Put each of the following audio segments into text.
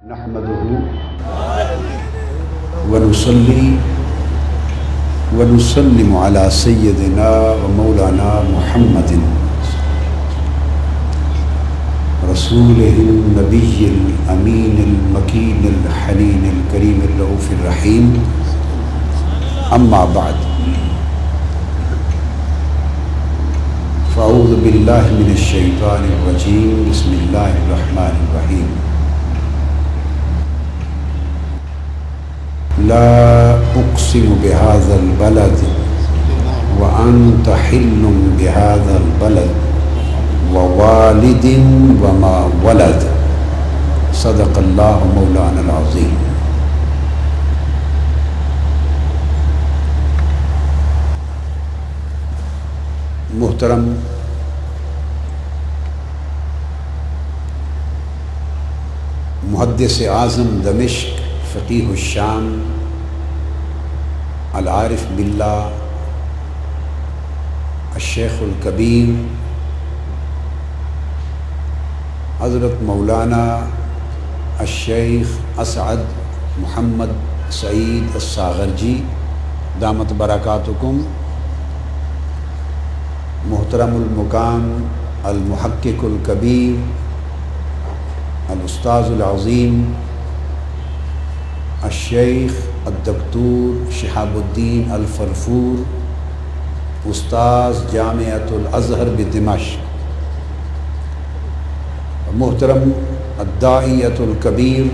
نحمده ونصلي ونسلم على سيدنا ومولانا محمد رسوله النبي الأمين المكين الحنين الكريم الرؤوف الرحيم. أما بعد، فأعوذ بالله من الشيطان الرجيم. بسم الله الرحمن الرحيم. لا أقسم بهذا البلد وأنت حل بهذا البلد ووالد وما ولد. صدق الله مولانا العظيم. محترم محدث اعظم دمشق، فقیہ الشام، العارف باللہ، الشیخ الکبیر، حضرت مولانا الشیخ اسعد محمد سعید الساغرجی دامت برکاتکم، محترم المقام المحقق الکبیر الاستاذ العظیم الشیخ الدکتور شہاب الدین الفرفور، استاذ جامعۃ الازہر بدمشق، محترم الداعیۃ الکبیر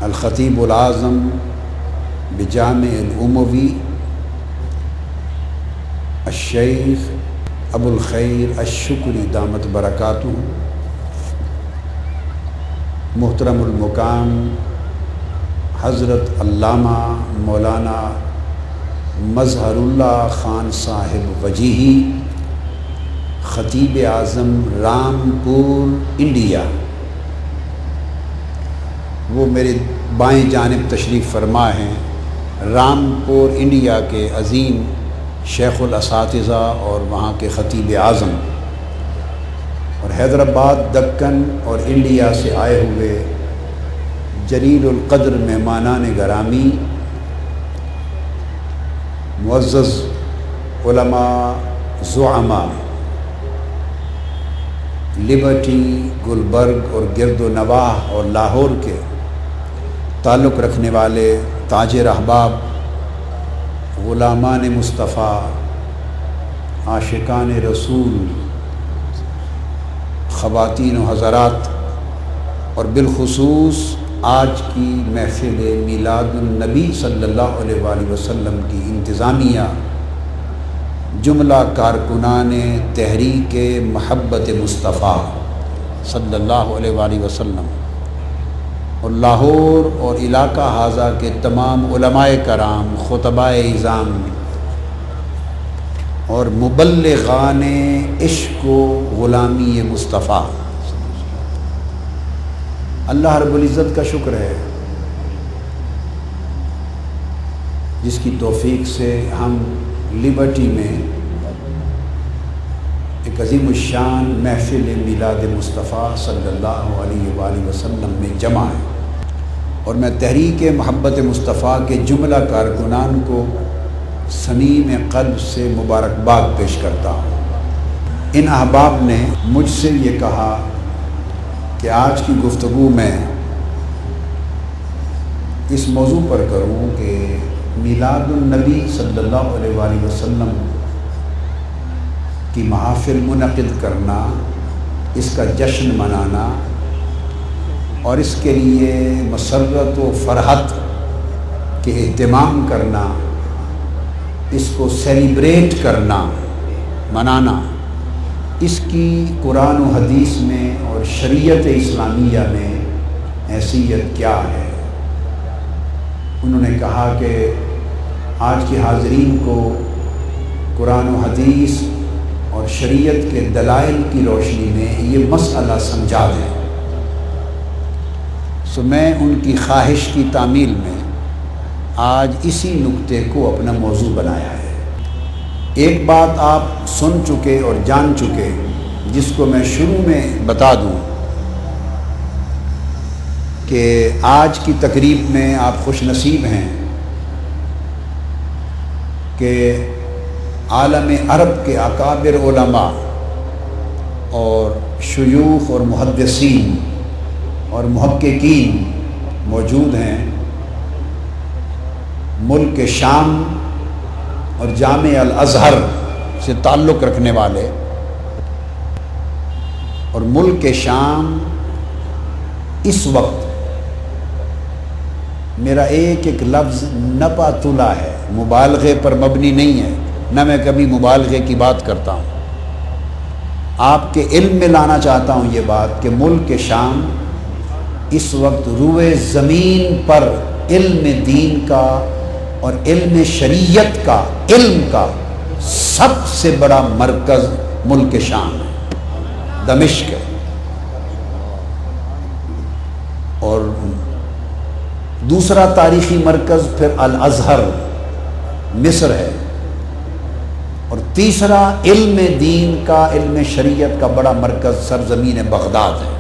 الخطیب العظم بجامع الاموی الشیخ ابو الخیر الشکری دامت برکاتہ، محترم المقام حضرت علامہ مولانا مظہر اللہ خان صاحب وجیہی، خطیب اعظم رامپور انڈیا، وہ میرے بائیں جانب تشریف فرما ہیں، رامپور انڈیا کے عظیم شیخ الاساتذہ اور وہاں کے خطیب اعظم، اور حیدرآباد، دکن اور انڈیا سے آئے ہوئے جلیل القدر مہمانان گرامی، معزز علماء، زعماء، لبرٹی، گلبرگ اور گرد و نواح اور لاہور کے تعلق رکھنے والے تاجر احباب، غلامان مصطفیٰ، عاشقان رسول، خواتین و حضرات، اور بالخصوص آج کی محفل میلاد النبی صلی اللہ علیہ وآلہ وسلم کی انتظامیہ، جملہ کارکنان تحریک محبت مصطفیٰ صلی اللہ علیہ وآلہ وسلم، اور لاہور اور علاقہ حاضہ کے تمام علماء کرام، خطباء اعظام اور مبلغان عشق و غلامی مصطفیٰ، اللہ رب العزت کا شکر ہے جس کی توفیق سے ہم لبرٹی میں ایک عظیم الشان محفل میلاد مصطفیٰ صلی اللہ علیہ وآلہ وسلم میں جمع ہیں، اور میں تحریک محبت مصطفیٰ کے جملہ کارکنان کو صمیم قلب سے مبارکباد پیش کرتا ہوں۔ ان احباب نے مجھ سے یہ کہا کہ آج کی گفتگو میں اس موضوع پر کروں کہ میلاد النبی صلی اللہ علیہ وآلہ وسلم کی محافل منعقد کرنا، اس کا جشن منانا اور اس کے لیے مسرت و فرحت کے اہتمام کرنا، اس کو سیلیبریٹ کرنا، منانا، اس کی قرآن و حدیث میں اور شریعت اسلامیہ میں حیثیت کیا ہے۔ انہوں نے کہا کہ آج کے حاضرین کو قرآن و حدیث اور شریعت کے دلائل کی روشنی میں یہ مسئلہ سمجھا دیں۔ سو میں ان کی خواہش کی تعمیل میں آج اسی نکتے کو اپنا موضوع بنایا ہے۔ ایک بات آپ سن چکے اور جان چکے، جس کو میں شروع میں بتا دوں کہ آج کی تقریب میں آپ خوش نصیب ہیں کہ عالم عرب کے اکابر علماء اور شیوخ اور محدثین اور محققین موجود ہیں۔ ملک شام اور جامع الازہر سے تعلق رکھنے والے، اور ملک شام اس وقت میرا ایک لفظ نپا تلا ہے، مبالغے پر مبنی نہیں ہے، نہ میں کبھی مبالغے کی بات کرتا ہوں۔ آپ کے علم میں لانا چاہتا ہوں یہ بات کہ ملک شام اس وقت روئے زمین پر علم دین کا اور علم شریعت کا، علم کا سب سے بڑا مرکز ملک شام ہے، دمشق ہے، اور دوسرا تاریخی مرکز پھر الازہر مصر ہے، اور تیسرا علم دین کا، علم شریعت کا بڑا مرکز سرزمین بغداد ہے۔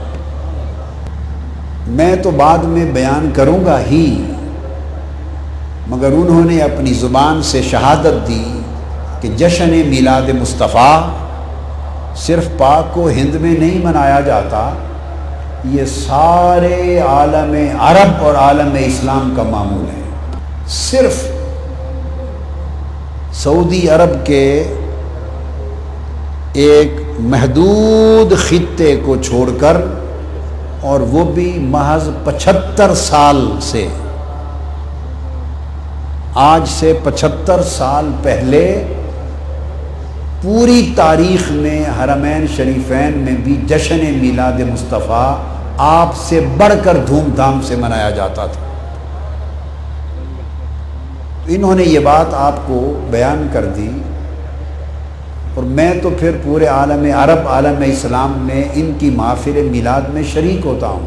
میں تو بعد میں بیان کروں گا ہی، مگر انہوں نے اپنی زبان سے شہادت دی کہ جشن میلاد مصطفیٰ صرف پاک و ہند میں نہیں منایا جاتا، یہ سارے عالم عرب اور عالم اسلام کا معمول ہے۔ صرف سعودی عرب کے ایک محدود خطے کو چھوڑ کر، اور وہ بھی محض 75 سال سے، آج سے 75 سال پہلے پوری تاریخ میں حرمین شریفین میں بھی جشن میلاد مصطفیٰ آپ سے بڑھ کر دھوم دھام سے منایا جاتا تھا۔ انہوں نے یہ بات آپ کو بیان کر دی، اور میں تو پھر پورے عالم عرب، عالم اسلام میں ان کی محافل میلاد میں شریک ہوتا ہوں۔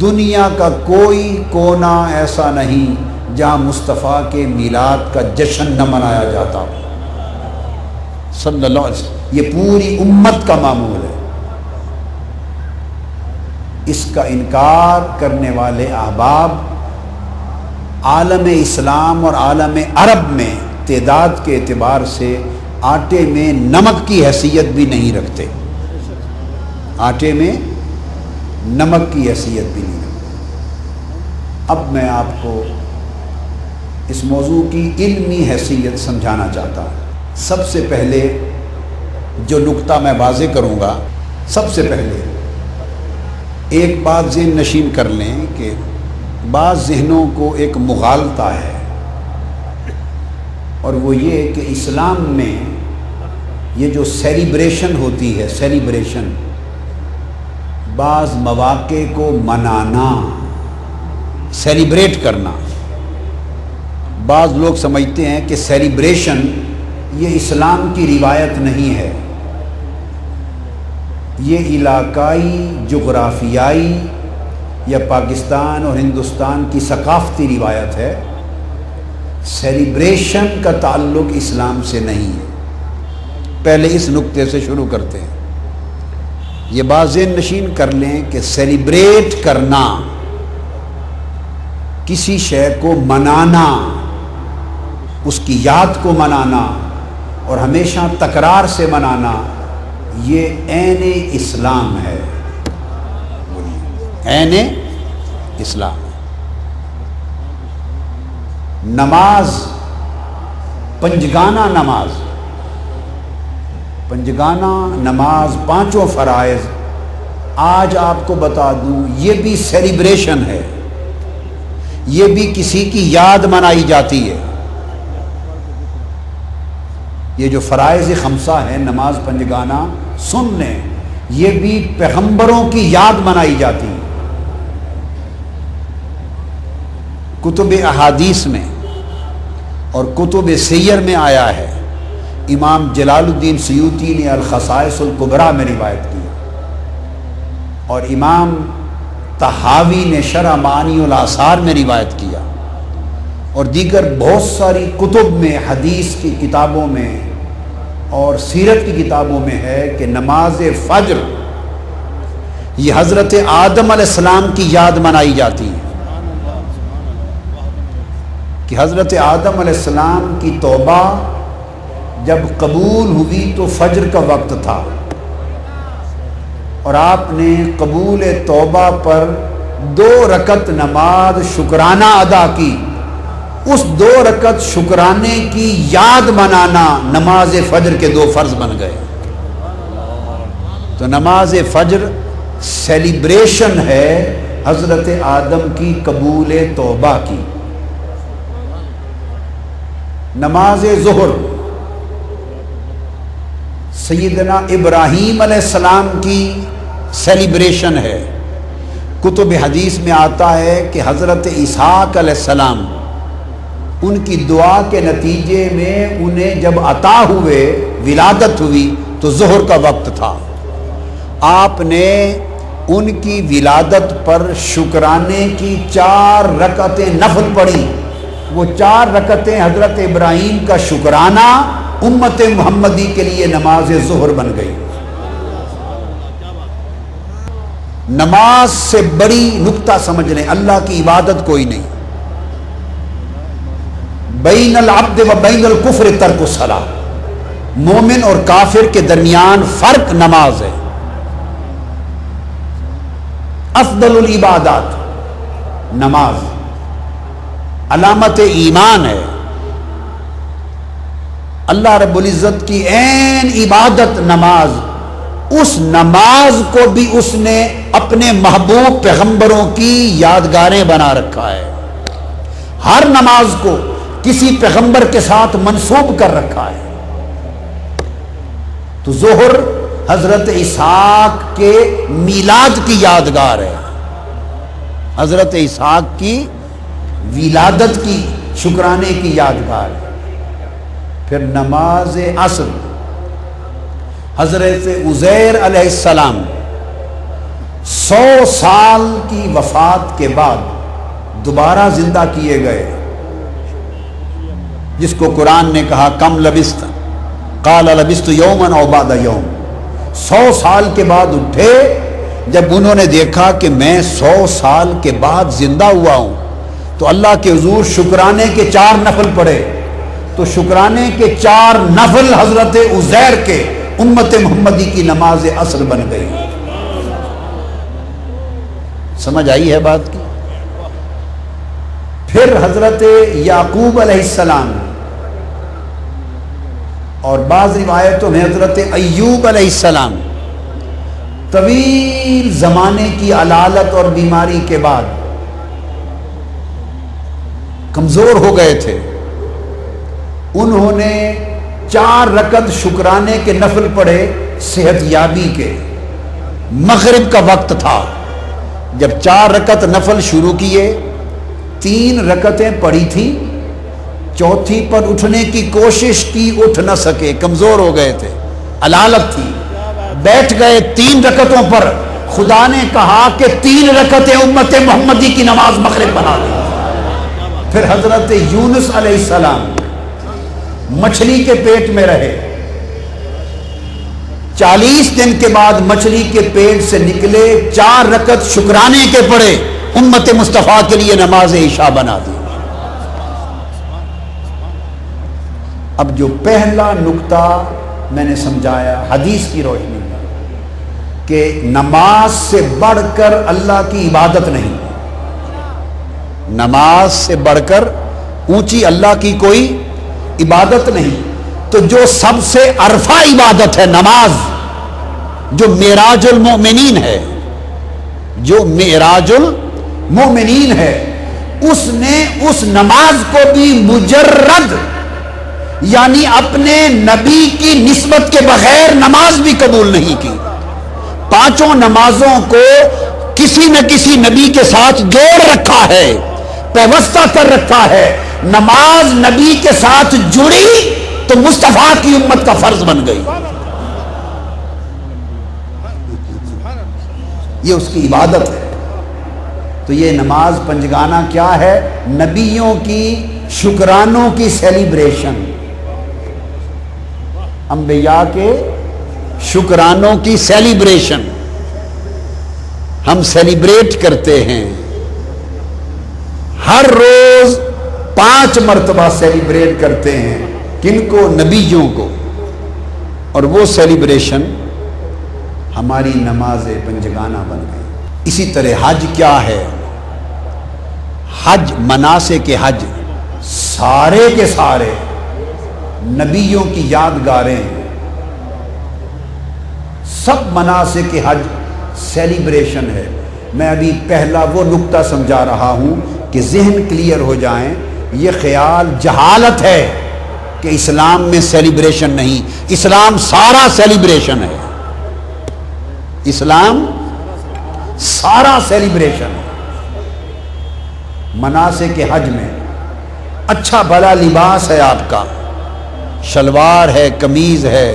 دنیا کا کوئی کونا ایسا نہیں جہاں مصطفیٰ کے میلاد کا جشن نہ منایا جاتا ہو، صلی اللہ علیہ وسلم۔ یہ پوری امت کا معمول ہے۔ اس کا انکار کرنے والے احباب عالم اسلام اور عالم عرب میں تعداد کے اعتبار سے آٹے میں نمک کی حیثیت بھی نہیں رکھتے، آٹے میں نمک کی حیثیت بھی نہیں رکھتے۔ اب میں آپ کو اس موضوع کی علمی حیثیت سمجھانا چاہتا ہوں۔ سب سے پہلے جو نقطہ میں واضح کروں گا، سب سے پہلے ایک بات ذہن نشین کر لیں کہ بعض ذہنوں کو ایک مغالطہ ہے، اور وہ یہ کہ اسلام میں یہ جو سیلیبریشن ہوتی ہے، سیلیبریشن، بعض مواقع کو منانا، سیلیبریٹ کرنا، بعض لوگ سمجھتے ہیں کہ سیلیبریشن یہ اسلام کی روایت نہیں ہے، یہ علاقائی، جغرافیائی یا پاکستان اور ہندوستان کی ثقافتی روایت ہے۔ سیلیبریشن کا تعلق اسلام سے نہیں ہے۔ پہلے اس نقطے سے شروع کرتے ہیں۔ یہ بات ذہن نشین کر لیں کہ سیلیبریٹ کرنا، کسی شے کو منانا، اس کی یاد کو منانا اور ہمیشہ تکرار سے منانا، یہ عین اسلام ہے، عین اسلام ہے۔ نماز، پنجگانہ نماز، پنجگانہ نماز، پانچوں فرائض، آج آپ کو بتا دوں یہ بھی سیلیبریشن ہے، یہ بھی کسی کی یاد منائی جاتی ہے۔ یہ جو فرائض خمسہ ہے، نماز، پنجگانہ، سن لیں، یہ بھی پیغمبروں کی یاد منائی جاتی ہے۔ کتب احادیث میں اور کتب سیر میں آیا ہے، امام جلال الدین سیوطی نے الخصائص الکبریٰ میں روایت کی، اور امام طحاوی نے شرح معانی الآثار میں روایت کیا، اور دیگر بہت ساری کتب میں، حدیث کی کتابوں میں اور سیرت کی کتابوں میں ہے کہ نماز فجر یہ حضرت آدم علیہ السلام کی یاد منائی جاتی ہے کہ حضرت آدم علیہ السلام کی توبہ جب قبول ہوئی تو فجر کا وقت تھا، اور آپ نے قبول توبہ پر 2 رکعت نماز شکرانہ ادا کی۔ اس 2 رکعت شکرانے کی یاد منانا نماز فجر کے 2 فرض بن گئے۔ تو نماز فجر سیلیبریشن ہے حضرت آدم کی قبول توبہ کی۔ نماز ظہر سیدنا ابراہیم علیہ السلام کی سیلیبریشن ہے۔ کتب حدیث میں آتا ہے کہ حضرت اسحاق علیہ السلام ان کی دعا کے نتیجے میں انہیں جب عطا ہوئے، ولادت ہوئی، تو ظہر کا وقت تھا۔ آپ نے ان کی ولادت پر شکرانے کی 4 رکعتیں نفل پڑھی۔ وہ 4 رکعتیں حضرت ابراہیم کا شکرانہ امت محمدی کے لیے نماز ظہر بن گئی۔ نماز سے بڑی نکتہ سمجھ لیں، اللہ کی عبادت کوئی نہیں۔ بین العبد و بین الکفر ترک الصلاۃ، مومن اور کافر کے درمیان فرق نماز ہے۔ افضل العبادات نماز، علامت ایمان ہے۔ اللہ رب العزت کی عین عبادت نماز، اس نماز کو بھی اس نے اپنے محبوب پیغمبروں کی یادگاریں بنا رکھا ہے۔ ہر نماز کو کسی پیغمبر کے ساتھ منسوب کر رکھا ہے۔ تو ظہر حضرت اسحاق کے میلاد کی یادگار ہے، حضرت اسحاق کی ولادت کی شکرانے کی یادگار ہے۔ پھر نماز عصر حضرت عزیر علیہ السلام 100 سال کی وفات کے بعد دوبارہ زندہ کیے گئے، جس کو قرآن نے کہا کم لبست، قال لبست یوما او بعد یوم۔ 100 سال کے بعد اٹھے۔ جب انہوں نے دیکھا کہ میں 100 سال کے بعد زندہ ہوا ہوں، تو اللہ کے حضور شکرانے کے 4 نفل پڑھے۔ تو شکرانے کے 4 نفل حضرت عزیر کے امت محمدی کی نماز عصر بن گئی۔ سمجھ آئی ہے بات کی؟ پھر حضرت یعقوب علیہ السلام، اور بعض روایتوں میں حضرت ایوب علیہ السلام، طویل زمانے کی علالت اور بیماری کے بعد کمزور ہو گئے تھے۔ انہوں نے 4 رکعت شکرانے کے نفل پڑھے صحت یابی کے۔ مغرب کا وقت تھا، جب 4 رکعت نفل شروع کیے، 3 رکعتیں پڑھی تھی، چوتھی پر اٹھنے کی کوشش کی، اٹھ نہ سکے، کمزور ہو گئے تھے، علالت تھی، بیٹھ گئے 3 رکعتوں پر۔ خدا نے کہا کہ 3 رکعتیں امت محمدی کی نماز مغرب بنا دی۔ پھر حضرت یونس علیہ السلام مچھلی کے پیٹ میں رہے، 40 دن کے بعد مچھلی کے پیٹ سے نکلے، 4 رکعت شکرانے کے پڑھے، امت مصطفیٰ کے لیے نماز عشاء بنا دی۔ اب جو پہلا نکتہ میں نے سمجھایا حدیث کی روشنی میں کہ نماز سے بڑھ کر اللہ کی عبادت نہیں، نماز سے بڑھ کر اونچی اللہ کی کوئی عبادت نہیں، تو جو سب سے عرفہ عبادت ہے نماز، جو معراج المؤمنین ہے، جو معراج المؤمنین ہے، اس نے اس نماز کو بھی مجرد یعنی اپنے نبی کی نسبت کے بغیر نماز بھی قبول نہیں کی۔ 5 نمازوں کو کسی نہ کسی نبی کے ساتھ جوڑ رکھا ہے، پیوستہ کر رکھا ہے۔ نماز نبی کے ساتھ جڑی تو مصطفیٰ کی امت کا فرض بن گئی، یہ اس کی عبادت ہے۔ تو یہ نماز پنجگانہ کیا ہے؟ نبیوں کی شکرانوں کی سیلیبریشن، انبیاء کے شکرانوں کی سیلیبریشن۔ ہم سیلیبریٹ کرتے ہیں، ہر روز 5 مرتبہ سیلیبریٹ کرتے ہیں، کن کو؟ نبیوں کو، اور وہ سیلیبریشن ہماری نماز پنجگانہ بن گئی۔ اسی طرح حج کیا ہے؟ حج، مناسک کے حج سارے کے سارے نبیوں کی یادگاریں ہیں، سب مناسک کے حج سیلیبریشن ہے۔ میں ابھی پہلا وہ نقطہ سمجھا رہا ہوں کہ ذہن کلیئر ہو جائیں، یہ خیال جہالت ہے کہ اسلام میں سیلیبریشن نہیں، اسلام سارا سیلیبریشن ہے، اسلام سارا سیلیبریشن ہے۔ مناسک کے حج میں اچھا بھلا لباس ہے، آپ کا شلوار ہے، قمیض ہے،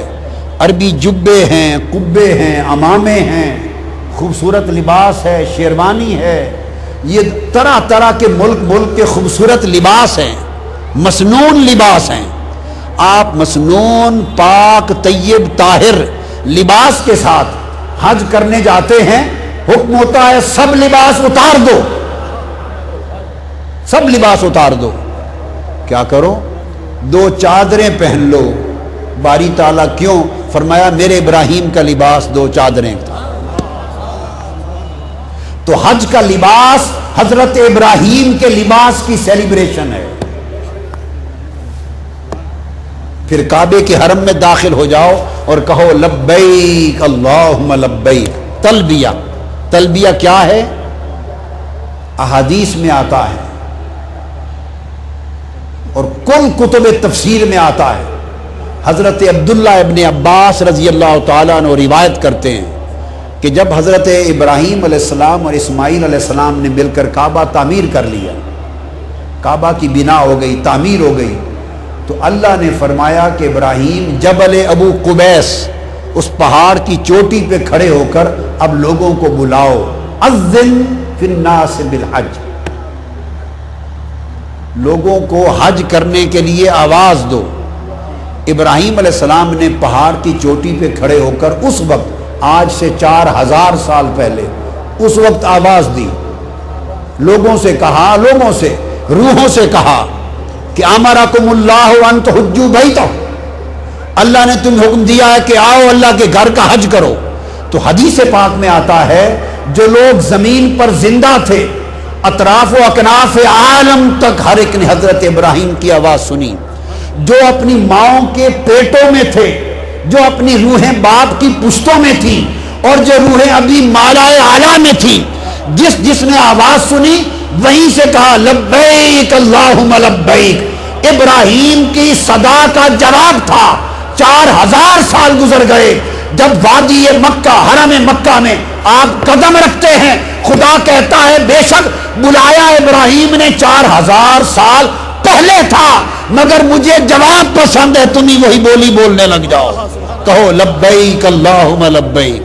عربی جبے ہیں، قبے ہیں، عمامے ہیں، خوبصورت لباس ہے، شیروانی ہے، یہ طرح طرح کے ملک کے خوبصورت لباس ہیں، مسنون لباس ہیں۔ آپ مسنون، پاک، طیب، طاہر لباس کے ساتھ حج کرنے جاتے ہیں، حکم ہوتا ہے سب لباس اتار دو، سب لباس اتار دو۔ کیا کرو؟ 2 چادریں پہن لو۔ باری تعالیٰ کیوں؟ فرمایا میرے ابراہیم کا لباس 2 چادریں تھا۔ تو حج کا لباس حضرت ابراہیم کے لباس کی سیلیبریشن ہے۔ پھر کعبے کے حرم میں داخل ہو جاؤ اور کہو لبیک اللہم لبیک، تلبیہ۔ تلبیہ کیا ہے؟ احادیث میں آتا ہے اور کل کتب تفسیر میں آتا ہے۔ حضرت عبداللہ ابن عباس رضی اللہ تعالیٰ عنہ روایت کرتے ہیں کہ جب حضرت ابراہیم علیہ السلام اور اسماعیل علیہ السلام نے مل کر کعبہ تعمیر کر لیا، کعبہ کی بنا ہو گئی، تعمیر ہو گئی، تو اللہ نے فرمایا کہ ابراہیم جبل ابو قبیس، اس پہاڑ کی چوٹی پہ کھڑے ہو کر اب لوگوں کو بلاؤ، اذن فی الناس بالحج، لوگوں کو حج کرنے کے لیے آواز دو۔ ابراہیم علیہ السلام نے پہاڑ کی چوٹی پہ کھڑے ہو کر اس وقت، آج سے 4000 سال پہلے، اس وقت آواز دی، لوگوں سے کہا، لوگوں سے، روحوں سے کہا کہ امرکم اللہ ان تحجوا بیتہ، اللہ نے تمہیں حکم دیا ہے کہ آؤ اللہ کے گھر کا حج کرو۔ تو حدیث پاک میں آتا ہے جو لوگ زمین پر زندہ تھے، اطراف و اکناف عالم تک ہر ایک نے حضرت ابراہیم کی آواز سنی۔ جو اپنی ماؤں کے پیٹوں میں تھے، جو اپنی روحیں باپ کی پشتوں میں تھیں، اور جو روحیں ابھی مالائے اعلیٰ میں تھیں، جس نے آواز سنی وہیں سے کہا لبیک اللہم لبیک۔ ابراہیم کی صدا کا جواب تھا۔ 4000 سال گزر گئے، جب وادی مکہ، حرم مکہ میں آپ قدم رکھتے ہیں، خدا کہتا ہے بے شک بلایا ابراہیم نے 4000 سال پہلے تھا، مگر مجھے جواب پسند ہے، تم ہی وہی بولی بولنے لگ جاؤ، کہو لبیک اللہم لبیک۔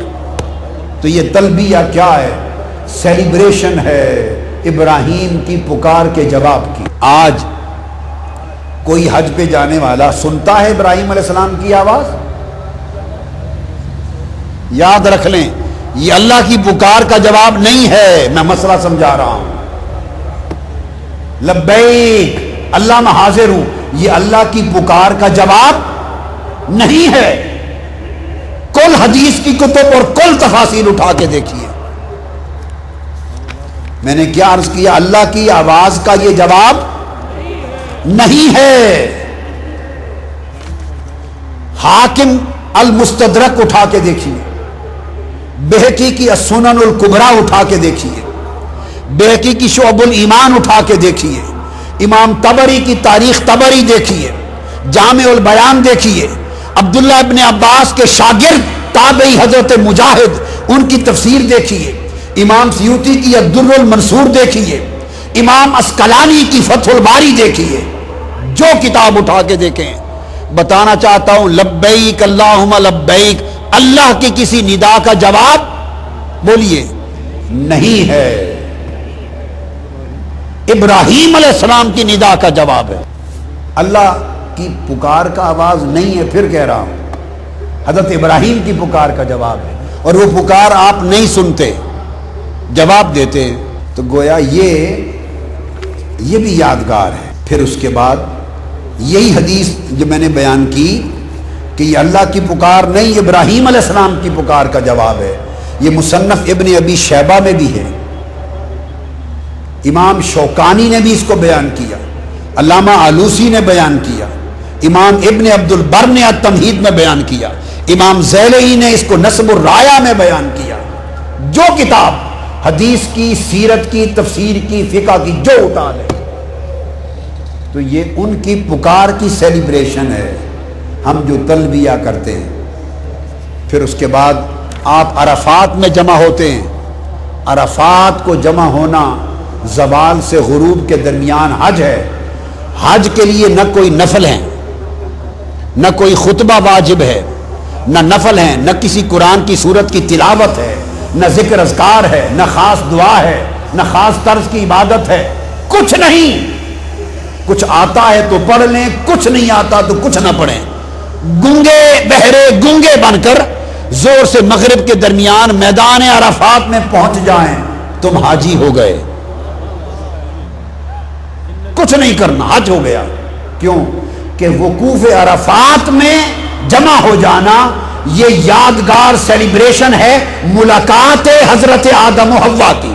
تو یہ تلبیہ کیا ہے؟ سیلیبریشن ہے ابراہیم کی پکار کے جواب کی۔ آج کوئی حج پہ جانے والا سنتا ہے ابراہیم علیہ السلام کی آواز؟ یاد رکھ لیں، یہ اللہ کی پکار کا جواب نہیں ہے، میں مسئلہ سمجھا رہا ہوں۔ لبیک اللہ میں حاضر ہوں، یہ اللہ کی پکار کا جواب نہیں ہے۔ کل حدیث کی کتب اور کل تفاسیر اٹھا کے دیکھیے، میں نے کیا عرض کیا؟ اللہ کی آواز کا یہ جواب نہیں ہے۔ حاکم المستدرک اٹھا کے دیکھیے، بہقی کی السنن الکبریٰ اٹھا کے دیکھیے، بہقی کی شعب الایمان اٹھا کے دیکھیے، امام طبری کی تاریخ طبری دیکھیے، جامع البیان دیکھیے، عبداللہ ابن عباس کے شاگرد تابعی حضرت مجاہد، ان کی تفسیر دیکھیے، امام سیوطی کی الدر المنصور دیکھیے، امام اسقلانی کی فتح الباری دیکھیے، جو کتاب اٹھا کے دیکھیں۔ بتانا چاہتا ہوں لبیک اللہم لبیک اللہ کی کسی ندا کا جواب بولیے نہیں ہے، ابراہیم علیہ السلام کی ندا کا جواب ہے۔ اللہ کی پکار کا آواز نہیں ہے، پھر کہہ رہا ہوں حضرت ابراہیم کی پکار کا جواب ہے، اور وہ پکار آپ نہیں سنتے۔ جواب دیتے ہیں، تو گویا یہ بھی یادگار ہے۔ پھر اس کے بعد یہی حدیث جو میں نے بیان کی کہ یہ اللہ کی پکار نہیں، ابراہیم علیہ السلام کی پکار کا جواب ہے، یہ مصنف ابن ابی شیبہ میں بھی ہے، امام شوکانی نے بھی اس کو بیان کیا، علامہ آلوسی نے بیان کیا، امام ابن عبد البر نے التمہید میں بیان کیا، امام زیلعی نے اس کو نصب الرایہ میں بیان کیا۔ جو کتاب حدیث کی، سیرت کی، تفسیر کی، فقہ کی جو اٹھا لے، تو یہ ان کی پکار کی سیلیبریشن ہے، ہم جو تلبیہ کرتے ہیں۔ پھر اس کے بعد آپ عرفات میں جمع ہوتے ہیں۔ عرفات کو جمع ہونا زوال سے غروب کے درمیان حج ہے۔ حج کے لیے نہ کوئی نفل ہے، نہ کوئی خطبہ واجب ہے، نہ نفل ہے، نہ کسی قرآن کی سورت کی تلاوت ہے، نہ ذکر اذکار ہے، نہ خاص دعا ہے، نہ خاص طرز کی عبادت ہے، کچھ نہیں۔ کچھ آتا ہے تو پڑھ لیں، کچھ نہیں آتا تو کچھ نہ پڑھیں۔ گنگے بہرے گنگے بن کر زور سے مغرب کے درمیان میدان عرفات میں پہنچ جائیں، تم حاجی ہو گئے۔ کچھ نہیں کرنا، حج ہو گیا۔ کیوں کہ وقوف عرفات میں جمع ہو جانا یہ یادگار سیلیبریشن ہے ملاقات حضرت آدم و حوا کی۔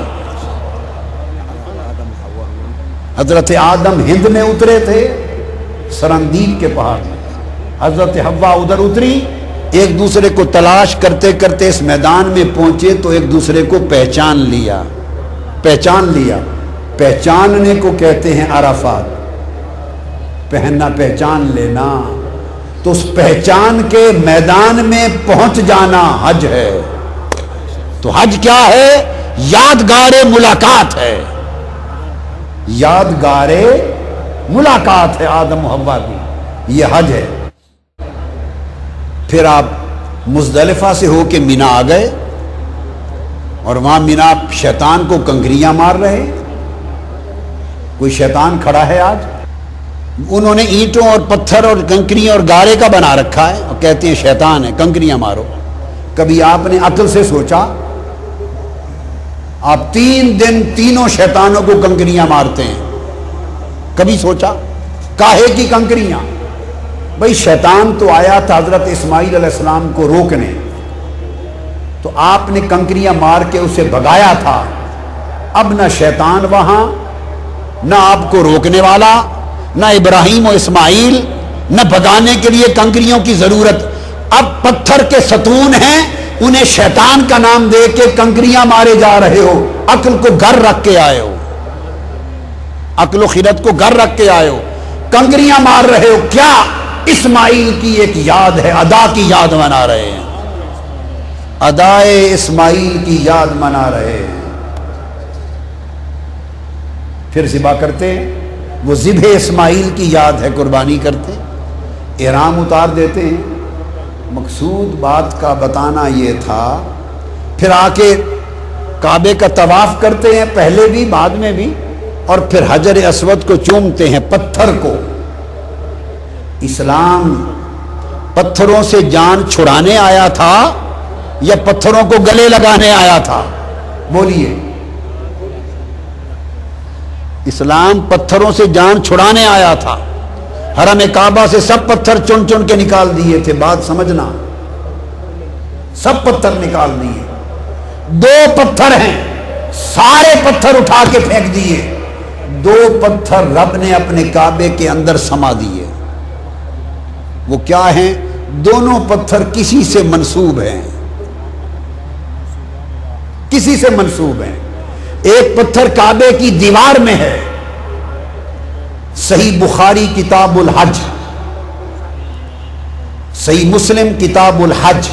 حضرت آدم ہند میں اترے تھے سرندیب کے پہاڑ میں، حضرت حوا ادھر اتری، ایک دوسرے کو تلاش کرتے کرتے اس میدان میں پہنچے تو ایک دوسرے کو پہچان لیا۔ پہچاننے کو کہتے ہیں عرفات، پہننا پہچان لینا، تو اس پہچان کے میدان میں پہنچ جانا حج ہے۔ تو حج کیا ہے؟ یادگار ملاقات ہے، یادگار ملاقات ہے آدم و حوا کی، یہ حج ہے۔ پھر آپ مزدلفہ سے ہو کے مینا آ گئے، اور وہاں مینا شیطان کو کنکریاں مار رہے۔ کوئی شیطان کھڑا ہے آج؟ انہوں نے اینٹوں اور پتھر اور کنکریاں اور گارے کا بنا رکھا ہے، اور کہتے ہیں شیطان ہے، کنکریاں مارو۔ کبھی آپ نے عقل سے سوچا؟ آپ 3 دن تینوں شیطانوں کو کنکریاں مارتے ہیں، کبھی سوچا؟ کاہے کی کنکریاں؟ بھئی شیطان تو آیا تھا حضرت اسماعیل علیہ السلام کو روکنے، تو آپ نے کنکریاں مار کے اسے بھگایا تھا۔ اب نہ شیطان وہاں، نہ آپ کو روکنے والا، نہ ابراہیم و اسماعیل، نہ بھگانے کے لیے کنکریوں کی ضرورت۔ اب پتھر کے ستون ہیں، انہیں شیطان کا نام دے کے کنکریاں مارے جا رہے ہو، عقل کو گھر رکھ کے آئے ہو، عقل و خیرت کو گھر رکھ کے آئے ہو، کنکریاں مار رہے ہو۔ کیا؟ اسماعیل کی ایک یاد ہے، ادا کی یاد منا رہے ہیں، ادائے اسماعیل کی یاد منا رہے ہیں۔ پھر ذبح کرتے ہیں، وہ ذبح اسماعیل کی یاد ہے، قربانی کرتے ہیں، احرام اتار دیتے ہیں۔ مقصود بات کا بتانا یہ تھا۔ پھر آ کے کعبے کا طواف کرتے ہیں، پہلے بھی بعد میں بھی، اور پھر حجر اسود کو چومتے ہیں، پتھر کو۔ اسلام پتھروں سے جان چھڑانے آیا تھا یا پتھروں کو گلے لگانے آیا تھا؟ بولیے۔ اسلام پتھروں سے جان چھڑانے آیا تھا۔ حرم کعبہ سے سب پتھر چن چن کے نکال دیے تھے، بات سمجھنا، سب پتھر نکال دیے۔ 2 پتھر ہیں، سارے پتھر اٹھا کے پھینک دیے۔ 2 پتھر رب نے اپنے کعبے کے اندر سما دیے۔ وہ کیا ہیں؟ دونوں پتھر کسی سے منسوب ہیں، کسی سے منسوب ہیں۔ ایک پتھر کعبے کی دیوار میں ہے، صحیح بخاری کتاب الحج، صحیح مسلم کتاب الحج،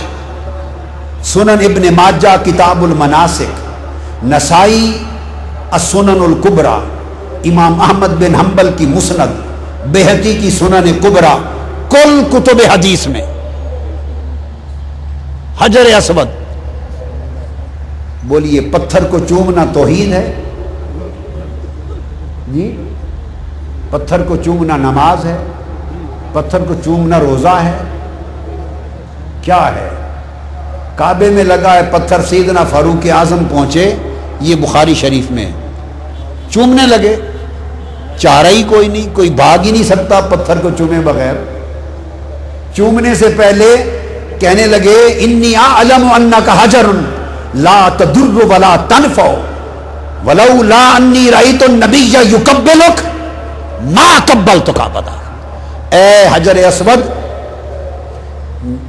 سنن ابن ماجہ کتاب المناسک، نسائی السنن الکبریٰ، امام احمد بن حنبل کی مسند، بیہقی کی سنن کبریٰ، کل کتب حدیث میں حجر اسود۔ بولیے، پتھر کو چومنا توحید ہے؟ جی، پتھر کو چومنا نماز ہے؟ پتھر کو چومنا روزہ ہے؟ کیا ہے؟ کعبے میں لگا ہے پتھر، سیدنا فاروق اعظم پہنچے، یہ بخاری شریف میں ہے۔ چومنے لگے، چارہ ہی کوئی نہیں، کوئی بھاگ ہی نہیں سکتا پتھر کو چومے بغیر۔ چومنے سے پہلے کہنے لگے انی اعلم انک حجر لا تضر ولا تنفع ولولا انی رأیت النبی یقبلک ما قبلتک ابدا۔ اے حجر اسود،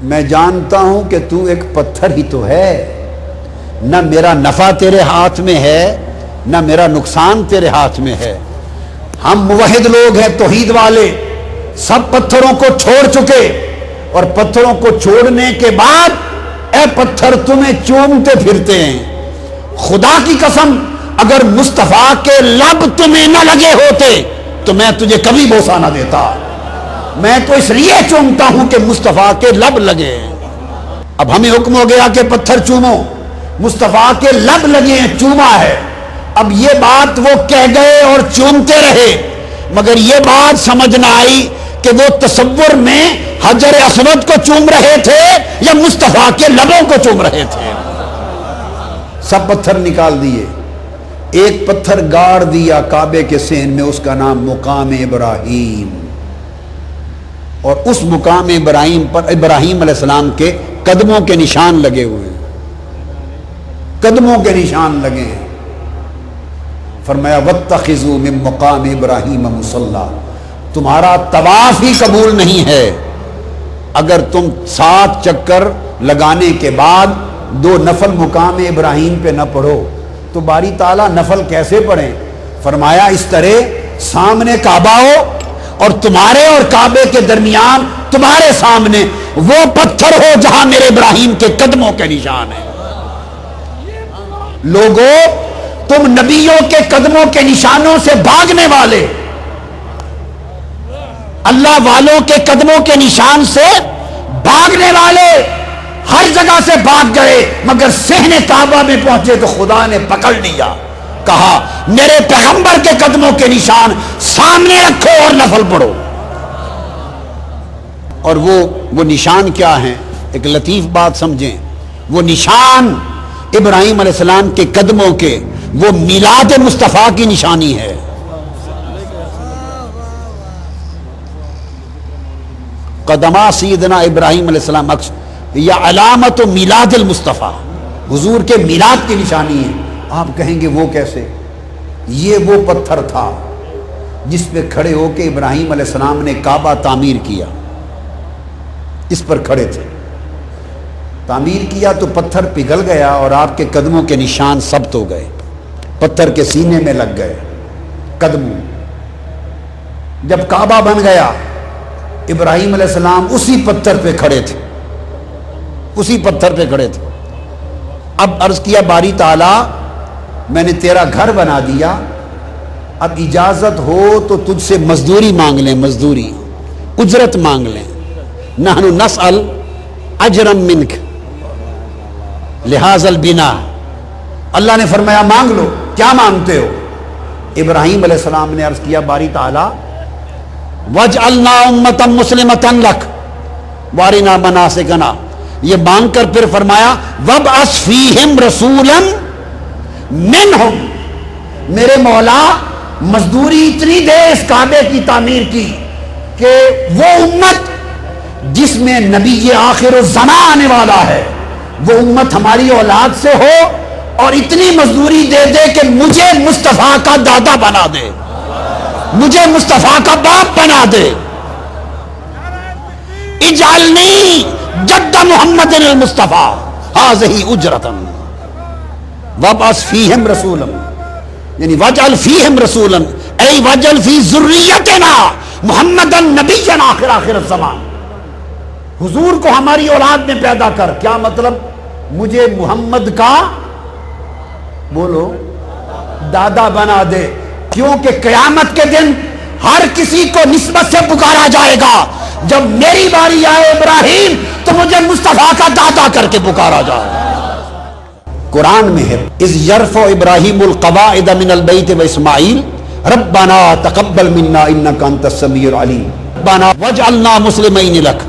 میں جانتا ہوں کہ تو ایک پتھر ہی تو ہے، نہ میرا نفع تیرے ہاتھ میں ہے نہ میرا نقصان تیرے ہاتھ میں ہے۔ ہم موحد لوگ ہیں، توحید والے، سب پتھروں کو چھوڑ چکے، اور پتھروں کو چھوڑنے کے بعد اے پتھر تمہیں چومتے پھرتے ہیں۔ خدا کی قسم اگر مصطفیٰ کے لب تمہیں نہ لگے ہوتے تو میں تجھے کبھی بوسہ نہ دیتا۔ میں تو اس لیے چومتا ہوں کہ مصطفیٰ کے لب لگے۔ اب ہمیں حکم ہو گیا کہ پتھر چومو، مصطفیٰ کے لب لگے ہیں، چوما ہے۔ اب یہ بات وہ کہہ گئے اور چومتے رہے، مگر یہ بات سمجھ نہ آئی کہ وہ تصور میں حجر اسود کو چوم رہے تھے یا مصطفیٰ کے لبوں کو چوم رہے تھے۔ سب پتھر نکال دیے، ایک پتھر گاڑ دیا کعبے کے سین میں، اس کا نام مقام ابراہیم، اور اس مقام ابراہیم پر ابراہیم علیہ السلام کے قدموں کے نشان لگے ہوئے ہیں، قدموں کے نشان لگے ہیں۔ فرمایا واتخذوا من مقام ابراہیم مصلی، تمہارا طواف ہی قبول نہیں ہے اگر تم 7 چکر لگانے کے بعد 2 نفل مقام ابراہیم پہ نہ پڑھو تو باری تعالیٰ نفل کیسے پڑھیں؟ فرمایا اس طرح سامنے کعبہ ہو اور تمہارے اور کعبے کے درمیان تمہارے سامنے وہ پتھر ہو جہاں میرے ابراہیم کے قدموں کے نشان ہیں۔ لوگوں، تم نبیوں کے قدموں کے نشانوں سے بھاگنے والے، اللہ والوں کے قدموں کے نشان سے بھاگنے والے ہر جگہ سے بھاگ گئے، مگر صحن کعبہ میں پہنچے تو خدا نے پکڑ لیا، کہا میرے پیغمبر کے قدموں کے نشان سامنے رکھو اور نفل پڑھو۔ اور وہ نشان کیا ہیں؟ ایک لطیف بات سمجھیں، وہ نشان ابراہیم علیہ السلام کے قدموں کے، وہ میلاد مصطفیٰ کی نشانی ہے۔ قدمہ سیدنا ابراہیم علیہ السلام یا علامت میلاد المصطفیٰ، حضور کے میلاد کی نشانی ہے۔ آپ کہیں گے وہ کیسے؟ یہ وہ پتھر تھا جس پہ کھڑے ہو کے ابراہیم علیہ السلام نے کعبہ تعمیر کیا، اس پر کھڑے تھے، تعمیر کیا تو پتھر پگھل گیا اور آپ کے قدموں کے نشان ثبت ہو گئے، پتھر کے سینے میں لگ گئے قدموں۔ جب کعبہ بن گیا ابراہیم علیہ السلام اسی پتھر پہ کھڑے تھے، اسی پتھر پہ کھڑے تھے۔ اب عرض کیا باری تعالیٰ میں نے تیرا گھر بنا دیا، اب اجازت ہو تو تجھ سے مزدوری مانگ لیں، مزدوری اجرت مانگ لیں۔ نحن نسأل اجرا منک لہذا البنا، اللہ نے فرمایا مانگ لو، کیا مانگتے ہو؟ ابراہیم علیہ السلام نے عرض کیا باری تعالیٰ وَجْعَلْنَا أُمَّةً مُسْلِمَةً لَكَ وَأَرِنَا مَنَاسِكَنَا، یہ مانگ کر پھر فرمایا وَابْعَثْ فِيهِمْ رَسُولًا مِّنْهُمْ، میرے مولا مزدوری اتنی دے اس کعبے کی تعمیر کی کہ وہ امت جس میں نبی آخر الزمان آنے والا ہے وہ امت ہماری اولاد سے ہو، اور اتنی مزدوری دے دے کہ مجھے مصطفیٰ کا دادا بنا دے، مجھے مصطفیٰ کا باپ بنا دے۔ اجعلنی جد محمد المصطفیٰ ہذہ اجرتا وابعث فیہم رسولا، یعنی واجعل فیہم رسولا ای واجعل فی ذریتنا محمدا نبیا آخر الزمان، حضور کو ہماری اولاد میں پیدا کر۔ کیا مطلب؟ مجھے محمد کا بولو دادا بنا دے، کیونکہ قیامت کے دن ہر کسی کو نسبت سے پکارا جائے گا، جب میری باری آئے ابراہیم تو مجھے مصطفیٰ کا دادا کر کے پکارا جائے گا۔ قرآن میں ہے اذ یرفع ابراہیم القواعد من البیت و اسماعیل ربنا تقبل منا انک انت السمیع العلیم ربنا واجعلنا مسلمین لک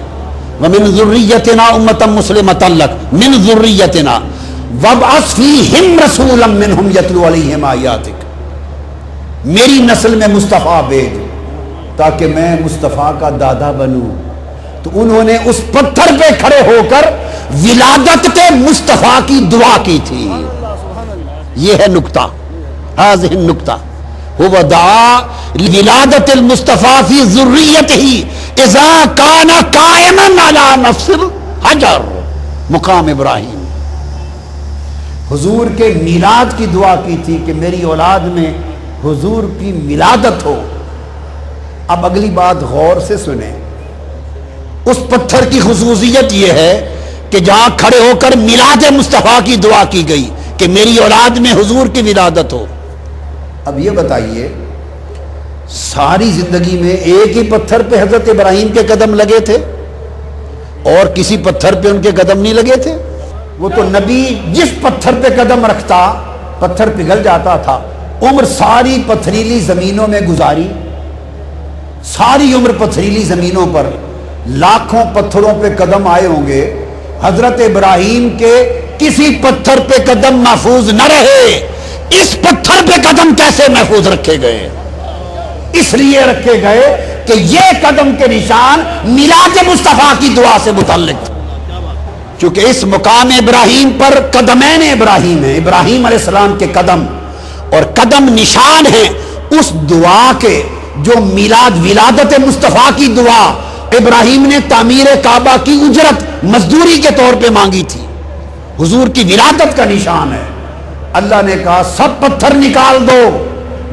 ومن ذریتنا امة مسلمة لک من ذریتنا وَابْعَثْ فِيهِمْ رَسُولًا مِّنْهُمْ يَتْلُو عَلَيْهِمْ آیَاتِکَ، میری نسل میں مصطفیٰ بھیج تاکہ میں مصطفیٰ کا دادا بنوں۔ تو انہوں نے اس پتھر پہ کھڑے ہو کر ولادت کے مصطفیٰ کی دعا کی تھی۔ یہ ہے نکتہ، هذه النکتہ هو دعا ولادت المصطفیٰ فی ذریتہ اذا کان قائما علی نفس الحجر، مقام ابراہیم۔ حضور کے میلاد کی دعا کی تھی کہ میری اولاد میں حضور کی ولادت ہو۔ اب اگلی بات غور سے سنیں، اس پتھر کی خصوصیت یہ ہے کہ جہاں کھڑے ہو کر میلاد مصطفیٰ کی دعا کی گئی کہ میری اولاد میں حضور کی ولادت ہو۔ اب یہ بتائیے، ساری زندگی میں ایک ہی پتھر پہ حضرت ابراہیم کے قدم لگے تھے اور کسی پتھر پہ ان کے قدم نہیں لگے تھے؟ وہ تو نبی جس پتھر پہ قدم رکھتا پتھر پگھل جاتا تھا۔ عمر ساری پتھریلی زمینوں میں گزاری، ساری عمر پتھریلی زمینوں پر لاکھوں پتھروں پہ قدم آئے ہوں گے، حضرت ابراہیم کے کسی پتھر پہ قدم محفوظ نہ رہے۔ اس پتھر پہ قدم کیسے محفوظ رکھے گئے؟ اس لیے رکھے گئے کہ یہ قدم کے نشان میلاد مصطفیٰ کی دعا سے متعلق تھے، چونکہ اس مقام ابراہیم پر قدمین ابراہیم ہیں، ابراہیم علیہ السلام کے قدم، اور قدم نشان ہیں اس دعا کے جو میلاد ولادت مصطفیٰ کی دعا ابراہیم نے تعمیر کعبہ کی اجرت مزدوری کے طور پہ مانگی تھی، حضور کی ولادت کا نشان ہے۔ اللہ نے کہا سب پتھر نکال دو،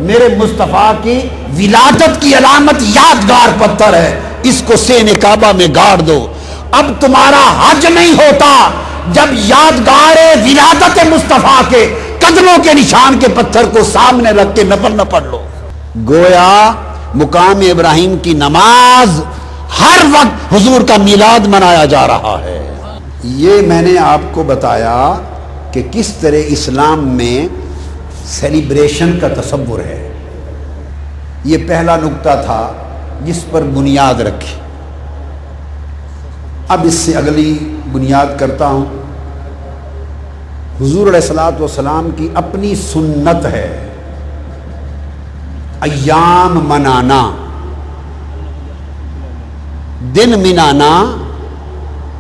میرے مصطفیٰ کی ولادت کی علامت یادگار پتھر ہے، اس کو سین کعبہ میں گاڑ دو۔ اب تمہارا حج نہیں ہوتا جب یادگار ولادت مصطفیٰ کے قدموں کے نشان کے پتھر کو سامنے رکھ کے نفل نہ پڑھ لو۔ گویا مقام ابراہیم کی نماز ہر وقت حضور کا میلاد منایا جا رہا ہے۔ یہ میں نے آپ کو بتایا کہ کس طرح اسلام میں سیلیبریشن کا تصور ہے۔ یہ پہلا نکتہ تھا جس پر بنیاد رکھی۔ اب اس سے اگلی بنیاد کرتا ہوں۔ حضور علیہ الصلوۃ والسلام کی اپنی سنت ہے ایام منانا، دن منانا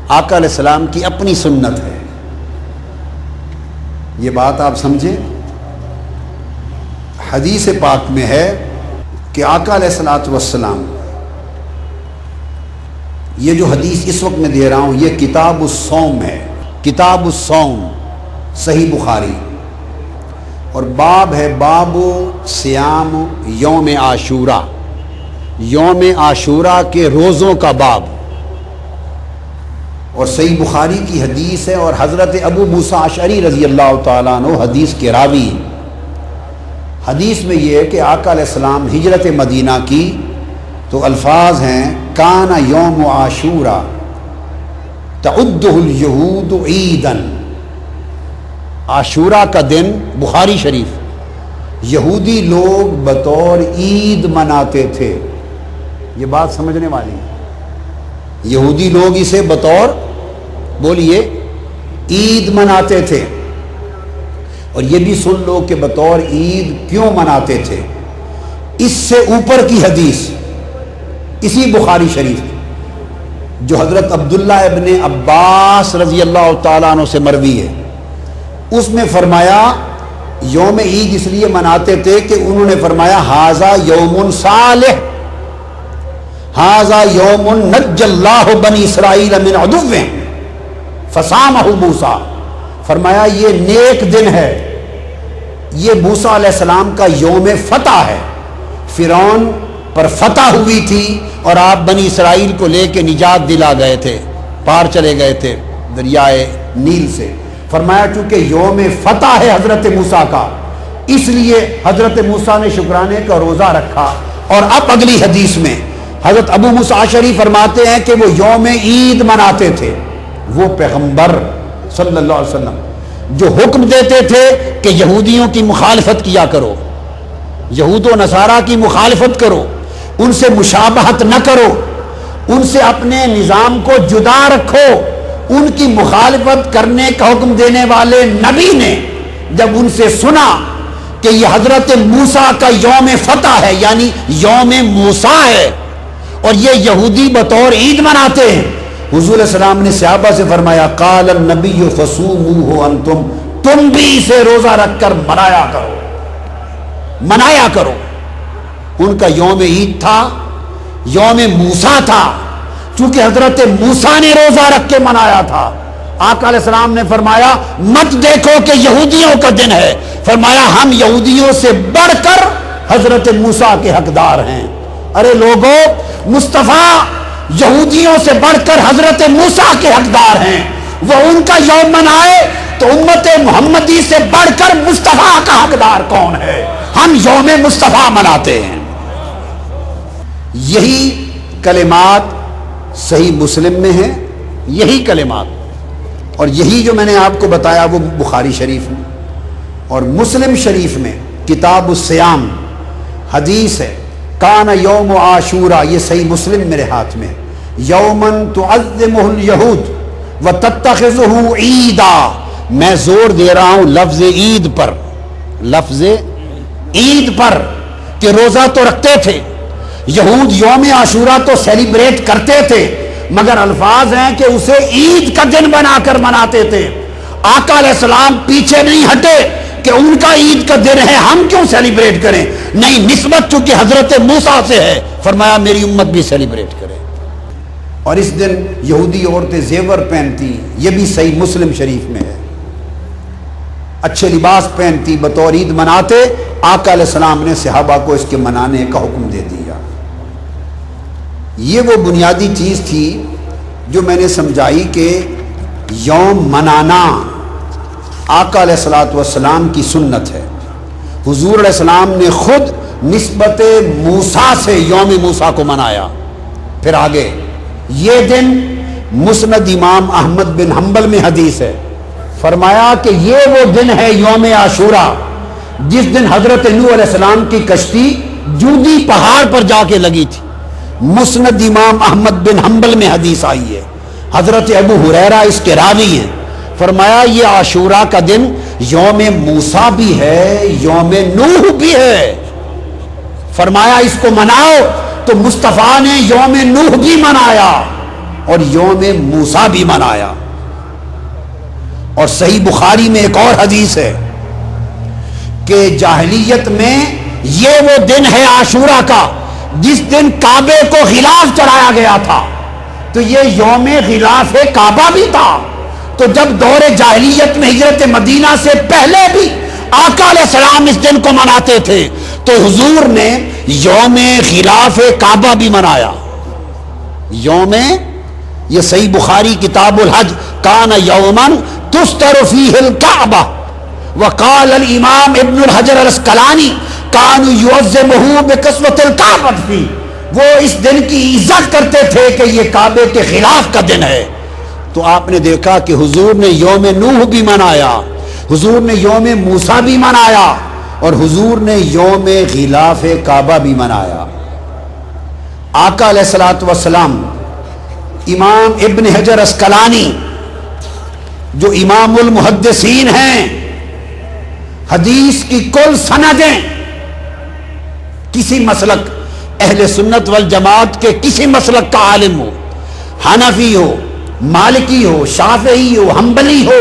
آقا علیہ السلام کی اپنی سنت ہے۔ یہ بات آپ سمجھیں، حدیث پاک میں ہے کہ آقا علیہ الصلوۃ والسلام، یہ جو حدیث اس وقت میں دے رہا ہوں یہ کتاب الصوم ہے، کتاب الصوم صحیح بخاری، اور باب ہے باب صیام یوم عاشورہ، یوم عاشورہ کے روزوں کا باب، اور صحیح بخاری کی حدیث ہے، اور حضرت ابو موسیٰ اشعری رضی اللہ تعالیٰ عنہ حدیث کے راوی۔ حدیث میں یہ ہے کہ آقا علیہ السلام ہجرت مدینہ کی تو الفاظ ہیں کان یوم عاشورہ تعدہ الیہود عیداً، عاشورہ کا دن بخاری شریف یہودی لوگ بطور عید مناتے تھے۔ یہ بات سمجھنے والی ہے، یہودی لوگ اسے بطور بولیے عید مناتے تھے، اور یہ بھی سن لو کہ بطور عید کیوں مناتے تھے۔ اس سے اوپر کی حدیث اسی بخاری شریف جو حضرت عبداللہ ابن عباس رضی اللہ تعالیٰ عنہ سے مروی ہے، اس میں فرمایا یوم عید اس لیے مناتے تھے کہ انہوں نے فرمایا ھذا یوم صالح، ھذا یوم نجى اللہ بنی اسرائیل من عدوهم فصامہ موسیٰ، فرمایا یہ نیک دن ہے، یہ موسیٰ علیہ السلام کا یوم فتح ہے، فرعون پر فتح ہوئی تھی اور آپ بنی اسرائیل کو لے کے نجات دلا گئے تھے، پار چلے گئے تھے دریائے نیل سے، فرمایا چونکہ یوم فتح ہے حضرت موسیٰ کا، اس لیے حضرت موسیٰ نے شکرانے کا روزہ رکھا۔ اور اب اگلی حدیث میں حضرت ابو موسیٰ اشعری فرماتے ہیں کہ وہ یوم عید مناتے تھے، وہ پیغمبر صلی اللہ علیہ وسلم جو حکم دیتے تھے کہ یہودیوں کی مخالفت کیا کرو، یہود و نصارہ کی مخالفت کرو، ان سے مشابہت نہ کرو، ان سے اپنے نظام کو جدا رکھو، ان کی مخالفت کرنے کا حکم دینے والے نبی نے جب ان سے سنا کہ یہ حضرت موسیٰ کا یوم فتح ہے، یعنی یوم موسیٰ ہے، اور یہ یہودی بطور عید مناتے ہیں، حضور علیہ السلام نے صحابہ سے فرمایا قال النبی فصوموہ انتم، تم بھی اسے روزہ رکھ کر منایا کرو۔ ان کا یوم عید تھا، یوم موسیٰ تھا، چونکہ حضرت موسیٰ نے روزہ رکھ کے منایا تھا۔ آقا علیہ السلام نے فرمایا مت دیکھو کہ یہودیوں کا دن ہے، فرمایا ہم یہودیوں سے بڑھ کر حضرت موسیٰ کے حقدار ہیں۔ ارے لوگوں، مصطفیٰ یہودیوں سے بڑھ کر حضرت موسیٰ کے حقدار ہیں، وہ ان کا یوم منائے تو امت محمدی سے بڑھ کر مصطفیٰ کا حقدار کون ہے؟ ہم یوم مصطفیٰ مناتے ہیں۔ یہی کلمات صحیح مسلم میں ہیں، یہی کلمات، اور یہی جو میں نے آپ کو بتایا وہ بخاری شریف میں، اور مسلم شریف میں کتاب الصیام حدیث ہے کان یوم عاشورہ، یہ صحیح مسلم میرے ہاتھ میں، یومن تعظمہ الیہود وتتخذہ عیدا، میں زور دے رہا ہوں لفظ عید پر، لفظ عید پر، کہ روزہ تو رکھتے تھے یہود، یوم عاشورہ تو سیلیبریٹ کرتے تھے، مگر الفاظ ہیں کہ اسے عید کا دن بنا کر مناتے تھے۔ آقا علیہ السلام پیچھے نہیں ہٹے کہ ان کا عید کا دن ہے ہم کیوں سیلیبریٹ کریں، نہیں، نسبت چونکہ حضرت موسیٰ سے ہے، فرمایا میری امت بھی سیلیبریٹ کرے۔ اور اس دن یہودی عورتیں زیور پہنتی، یہ بھی صحیح مسلم شریف میں ہے، اچھے لباس پہنتی، بطور عید مناتے، آقا علیہ السلام نے صحابہ کو اس کے منانے کا حکم دے دیا۔ یہ وہ بنیادی چیز تھی جو میں نے سمجھائی کہ یوم منانا آقا علیہ الصلوۃ والسلام کی سنت ہے۔ حضور علیہ السلام نے خود نسبت موسیٰ سے یوم موسیٰ کو منایا۔ پھر آگے یہ دن مسند امام احمد بن حنبل میں حدیث ہے، فرمایا کہ یہ وہ دن ہے یوم عاشورہ جس دن حضرت نوح علیہ السلام کی کشتی جودی پہاڑ پر جا کے لگی تھی۔ مسند امام احمد بن حنبل میں حدیث آئی ہے، حضرت ابو ہریرہ اس کے راوی ہیں، فرمایا یہ عاشورہ کا دن یوم موسیٰ بھی ہے، یوم نوح بھی ہے، فرمایا اس کو مناؤ، تو مصطفیٰ نے یوم نوح بھی منایا اور یوم موسیٰ بھی منایا۔ اور صحیح بخاری میں ایک اور حدیث ہے کہ جاہلیت میں یہ وہ دن ہے عاشورہ کا جس دن کعبے کو غلاف چڑھایا گیا تھا، تو یہ یوم غلاف کعبہ بھی تھا۔ تو جب دور جاہلیت میں ہجرت مدینہ سے پہلے بھی آقا علیہ السلام اس دن کو مناتے تھے، تو حضور نے یوم غلاف کعبہ بھی منایا۔ یوم، یہ صحیح بخاری کتاب الحج، کان یومن تستر فیہ الکعبہ، وقال الامام ابن الحجر الاسقلانی کانوا یعظمہ بقسوۃ الکعبہ فی، وہ اس دن کی عزت کرتے تھے کہ یہ کعبے کے خلاف کا دن ہے۔ تو آپ نے دیکھا کہ حضور نے یوم نوح بھی منایا، حضور نے یوم موسیٰ بھی منایا، اور حضور نے یوم غلاف کعبہ بھی منایا۔ آقا علیہ الصلوۃ والسلام، امام ابن حجر اسقلانی جو امام المحدثین ہیں، حدیث کی کل سندیں کسی مسلک اہل سنت والجماعت کے کسی مسلک کا عالم ہو، حنفی ہو، مالکی ہو، شافعی ہو، حنبلی ہو،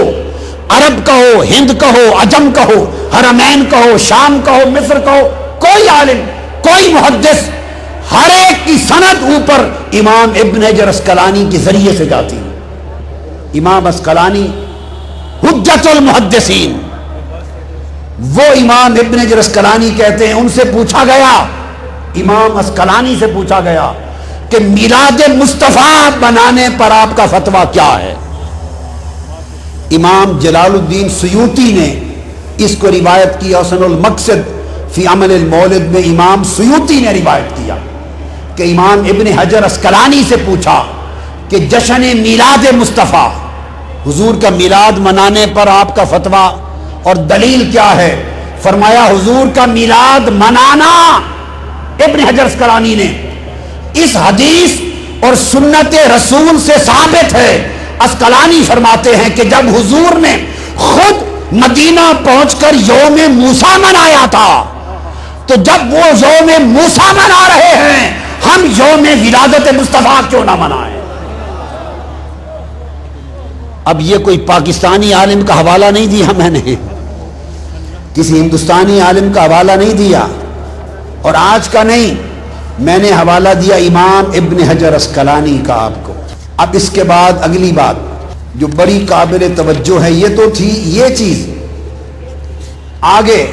عرب کا ہو، ہند کا ہو، عجم کا ہو، حرمین کا ہو، شام کا ہو، مصر کا ہو، کوئی عالم، کوئی محدث، ہر ایک کی سند اوپر امام ابن حجر اسقلانی کے ذریعے سے جاتی ہے۔ امام اسقلانی حجت المحدثین، وہ امام ابن حجر اسقلانی کہتے ہیں، ان سے پوچھا گیا، امام اسقلانی سے پوچھا گیا کہ میلاد مصطفیٰ بنانے پر آپ کا فتویٰ کیا ہے؟ امام جلال الدین سیوطی نے اس کو روایت کیا، حسن المقصد فی عمل المولد میں امام سیوطی نے روایت کیا کہ امام ابن حجر اسقلانی سے پوچھا کہ جشن میلاد مصطفیٰ، حضور کا میلاد منانے پر آپ کا فتویٰ اور دلیل کیا ہے؟ فرمایا حضور کا میلاد منانا، ابن حجر اسقلانی نے، اس حدیث اور سنت رسول سے ثابت ہے۔ اسقلانی فرماتے ہیں کہ جب حضور نے خود مدینہ پہنچ کر یوم موسیٰ منایا تھا، تو جب وہ یوم موسیٰ منا رہے ہیں، ہم یوم ولادت مصطفیٰ کیوں نہ منائیں؟ اب یہ کوئی پاکستانی عالم کا حوالہ نہیں دیا میں نے، کسی ہندوستانی عالم کا حوالہ نہیں دیا، اور آج کا نہیں، میں نے حوالہ دیا امام ابن حجر اسقلانی کا آپ کو۔ اب اس کے بعد اگلی بات جو بڑی قابل توجہ ہے، یہ تو تھی یہ چیز، آگے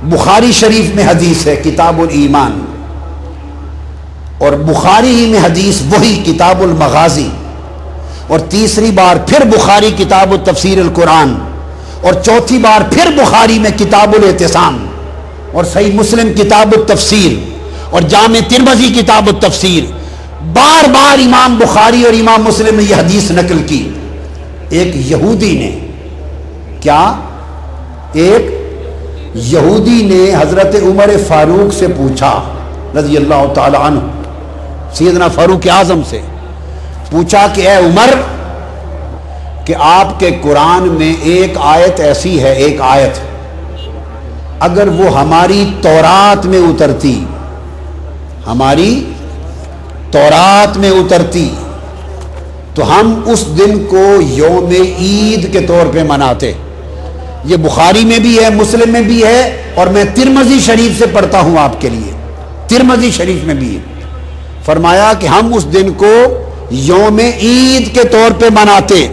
بخاری شریف میں حدیث ہے کتاب الایمان، اور بخاری ہی میں حدیث وہی کتاب المغازی، اور تیسری بار پھر بخاری کتاب التفسیر القرآن، اور چوتھی بار پھر بخاری میں کتاب الاعتصام، اور صحیح مسلم کتاب التفسیر، اور جامع ترمذی کتاب التفسیر، بار بار امام بخاری اور امام مسلم نے یہ حدیث نقل کی۔ ایک یہودی نے کیا؟ ایک یہودی نے حضرت عمر فاروق سے پوچھا رضی اللہ تعالی عنہ، سیدنا فاروق اعظم سے پوچھا کہ اے عمر، کہ آپ کے قرآن میں ایک آیت ایسی ہے، ایک آیت اگر وہ ہماری تورات میں اترتی، ہماری تورات میں اترتی تو ہم اس دن کو یوم عید کے طور پہ مناتے۔ یہ بخاری میں بھی ہے، مسلم میں بھی ہے، اور میں ترمذی شریف سے پڑھتا ہوں آپ کے لیے، ترمذی شریف میں بھی ہے۔ فرمایا کہ ہم اس دن کو یوم عید کے طور پہ مناتے